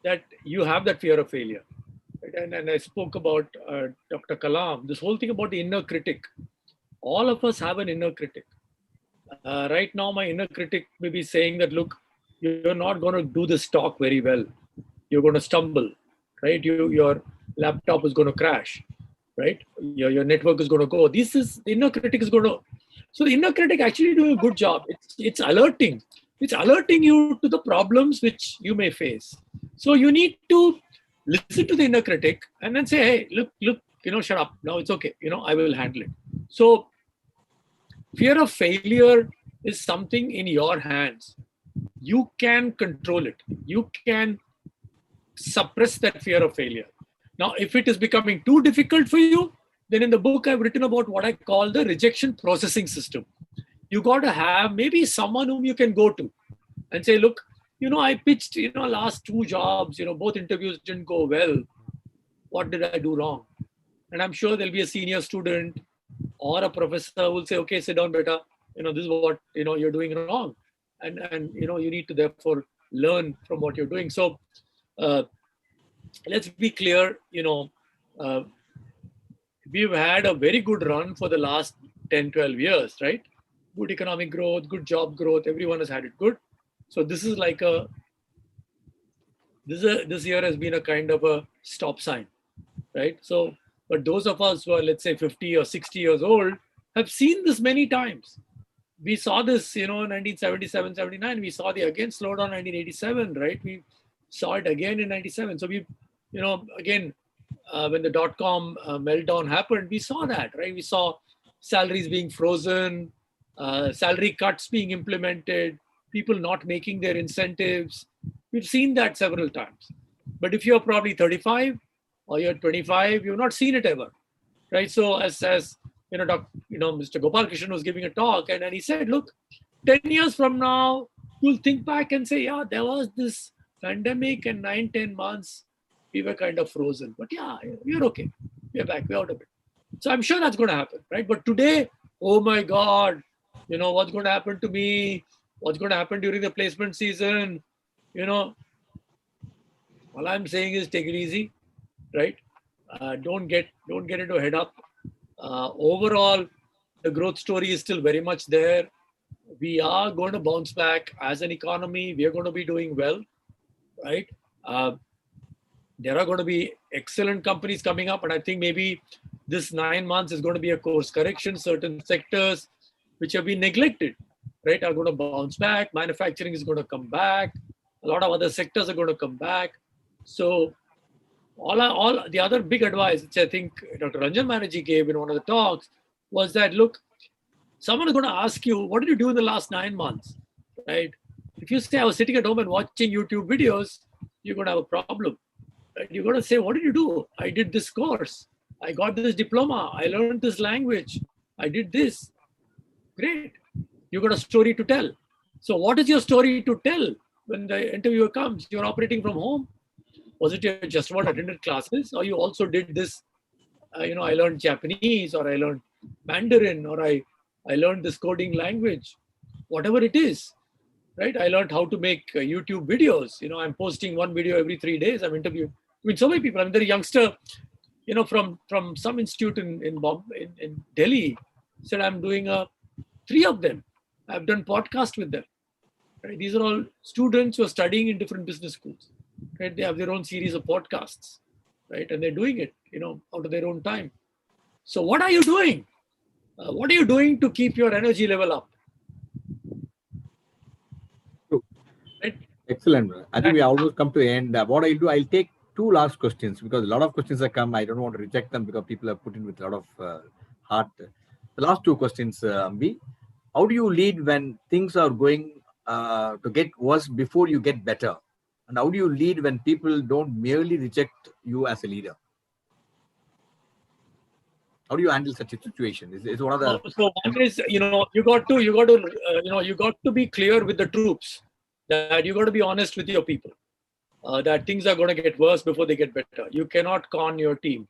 that you have that fear of failure. Right? And I spoke about Dr. Kalam, this whole thing about the inner critic. All of us have an inner critic. Right now, my inner critic may be saying that, look, you're not going to do this talk very well. You're going to stumble. right? Your laptop is going to crash, right? Your network is going to go. This is the inner critic is going to. So the inner critic actually doing a good job. It's alerting. It's alerting you to the problems which you may face. So you need to listen to the inner critic and then say, hey, look, shut up. No, it's okay. I will handle it. So fear of failure is something in your hands. You can control it. You can suppress that fear of failure. Now, if it is becoming too difficult for you, then in the book I've written about what I call the rejection processing system. You got to have maybe someone whom you can go to and say, look, I pitched, last 2 jobs, both interviews didn't go well. What did I do wrong? And I'm sure there'll be a senior student or a professor who will say, okay, sit down, beta. This is what, you're doing wrong. And you need to therefore learn from what you're doing. So let's be clear, uh, we've had a very good run for the last 10, 12 years, right? Good economic growth, good job growth. Everyone has had it good. So this is like this year has been a kind of a stop sign, right? So, but those of us who are, let's say, 50 or 60 years old have seen this many times. We saw this, in 1977, 79. We saw the again slowdown in 1987, right? We saw it again in 97. So we, again, when the dot-com meltdown happened, we saw that, right? We saw salaries being frozen, salary cuts being implemented, people not making their incentives. We've seen that several times. But if you're probably 35 or you're 25, you've not seen it ever, right? So as Mr. Gopal Krishnan was giving a talk, and he said, look, 10 years from now, you'll think back and say, yeah, there was this pandemic and 9, 10 months, we were kind of frozen. But yeah, we're okay. We're back. We're out of it. So I'm sure that's going to happen, right? But today, oh my God, what's going to happen to me? What's going to happen during the placement season? All I'm saying is take it easy, right? Don't get into a head up. Overall, the growth story is still very much there. We are going to bounce back as an economy. We are going to be doing well, right? There are going to be excellent companies coming up, and I think maybe this 9 months is going to be a course correction. Certain sectors which have been neglected, right, are going to bounce back. Manufacturing is going to come back. A lot of other sectors are going to come back. So all the other big advice, which I think Dr. Ranjan Banerjee gave in one of the talks, was that, look, someone is going to ask you, what did you do in the last 9 months, right? If you say I was sitting at home and watching YouTube videos, you're going to have a problem. Right? You're going to say, what did you do? I did this course. I got this diploma. I learned this language. I did this. Great. You got a story to tell. So what is your story to tell when the interviewer comes? You're operating from home. Was it you just about attended classes, or you also did this? I learned Japanese, or I learned Mandarin, or I learned this coding language, whatever it is, right? I learned how to make YouTube videos. I'm posting one video every 3 days. I'm interviewing. So many people. There a youngster, from some institute in Delhi, said I'm doing 3 of them. I've done podcast with them. Right? These are all students who are studying in different business schools. Right? They have their own series of podcasts, right? And they're doing it, out of their own time. So what are you doing? What are you doing to keep your energy level up? Right? Excellent. I think we almost come to the end. What I'll do, I'll take 2 last questions, because a lot of questions have come. I don't want to reject them because people have put in with a lot of heart. The last 2 questions, Ambi. How do you lead when things are going to get worse before you get better? And how do you lead when people don't merely reject you as a leader? How do you handle such a situation? Is one of the So one is, you got to be clear with the troops, that you got to be honest with your people, that things are going to get worse before they get better. You cannot con your team,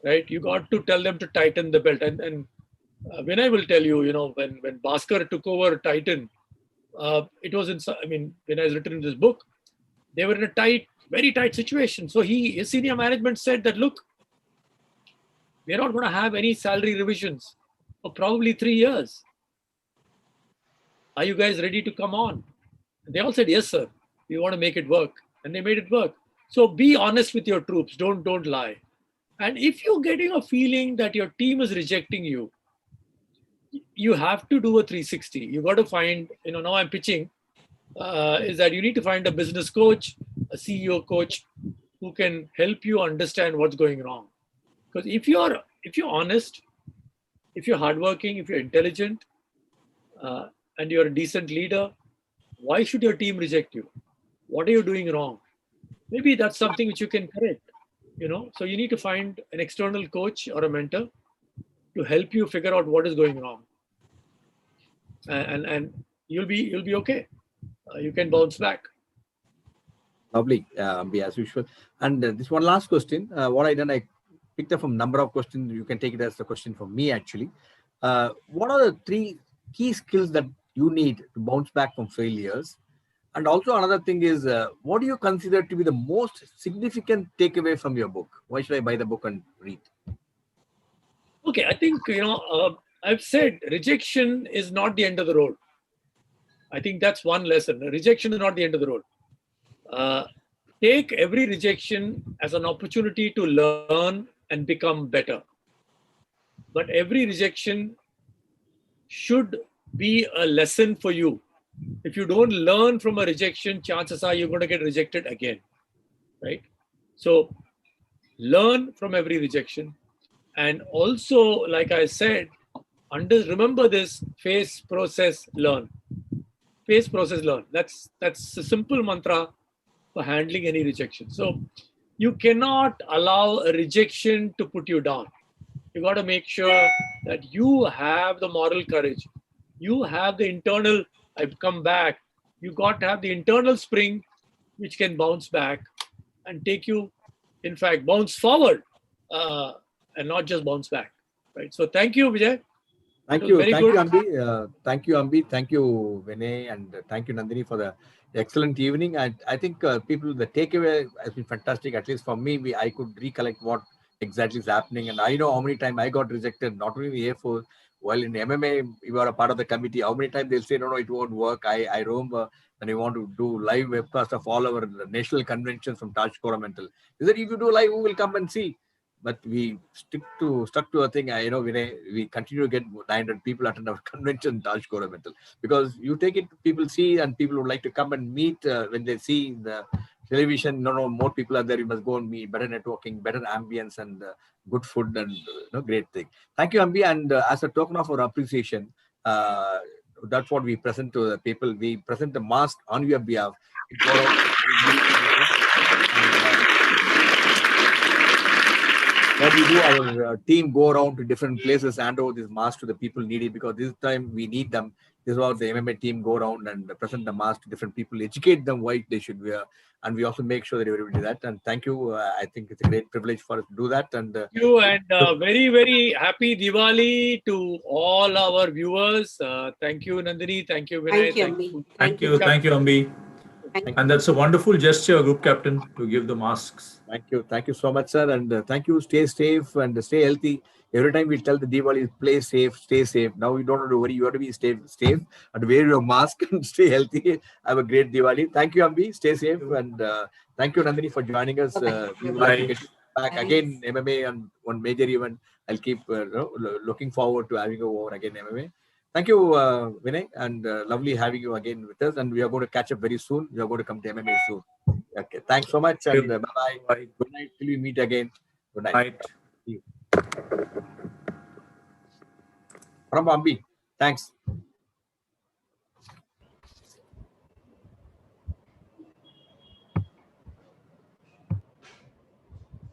right? You got to tell them to tighten the belt. And Vinay will tell you, when Bhaskar took over Titan, it was Vinay has written in this book, they were in a very tight situation. So his senior management said that, look, we're not going to have any salary revisions for probably 3 years. Are you guys ready to come on? And they all said, yes, sir. We want to make it work. And they made it work. So be honest with your troops. Don't lie. And if you're getting a feeling that your team is rejecting you, you have to do a 360. You got to find, now I'm pitching, is that you need to find a business coach, a CEO coach who can help you understand what's going wrong. Because if you're honest, if you're hardworking, if you're intelligent, and you're a decent leader, why should your team reject you? What are you doing wrong? Maybe that's something which you can correct. So you need to find an external coach or a mentor to help you figure out what is going wrong, and you'll be okay. You can bounce back. Lovely, as usual. And this one last question. What I done, I picked up from number of questions. You can take it as a question from me, actually. What are the 3 key skills that you need to bounce back from failures? And also another thing is, what do you consider to be the most significant takeaway from your book? Why should I buy the book and read? Okay, I think I've said rejection is not the end of the road. I think that's one lesson. Rejection is not the end of the road. Take every rejection as an opportunity to learn and become better. But every rejection should be a lesson for you. If you don't learn from a rejection, chances are you're going to get rejected again, right? So learn from every rejection. And also, like I said, remember this: face, process, learn. Face, process, learn. That's a simple mantra for handling any rejection. So you cannot allow a rejection to put you down. You got to make sure that you have the moral courage. You have the internal, I've come back. You got to have the internal spring which can bounce back and take you, in fact, bounce forward, and not just bounce back. Right. So thank you, Vijay. Thank It was you. very Thank good. you, Ambi. Thank you, Ambi. Thank you, Vinay. And thank you, Nandini, for the excellent evening. I think people, the takeaway has been fantastic. At least for me, I could recollect what exactly is happening. And I know how many times I got rejected, not only in the Air Force, while in MMA, you are a part of the committee. How many times they'll say, no, it won't work. I remember when I want to do live webcast of all our national conventions from Taj Coromandel. They said, if you do live, who will come and see? But we stuck to a thing. We continue to get 900 people attend our convention, Taj Coromandel, because you take it, people see, and people would like to come and meet when they see the television. No, more people are there. You must go and meet. Better networking, better ambience, and good food, and great thing. Thank you, Ambi. And as a token of our appreciation, that's what we present to the people. We present the mask on your behalf. What we do, our team go around to different places, hand over this mask to the people needy, because this time we need them. This is how the MMA team go around and present the mask to different people, educate them why they should wear, and we also make sure that everybody do that. And thank you. I think it's a great privilege for us to do that. And thank you, and very, very happy Diwali to all our viewers. Thank you, Nandini. Thank you, Vinay. Thank you, Ambi. Thank you. Thank you, Ambi. And that's a wonderful gesture, Group Captain, to give the masks. Thank you so much, sir, and thank you. Stay safe and stay healthy. Every time we tell the Diwali, play safe, stay safe. Now you don't have to worry. You have to be safe and wear your mask and stay healthy. Have a great Diwali. Thank you, Ambi. Stay safe, and thank you, Nandini, for joining us. We would like to get you back again, MMA, and one major event. I'll keep looking forward to having you over again, MMA. Thank you, Vinay, and lovely having you again with us. And we are going to catch up very soon. We are going to come to MMA soon. Okay, thanks so much, and bye bye. Good night till we meet again. Good night. Night. From Bambi. Thanks.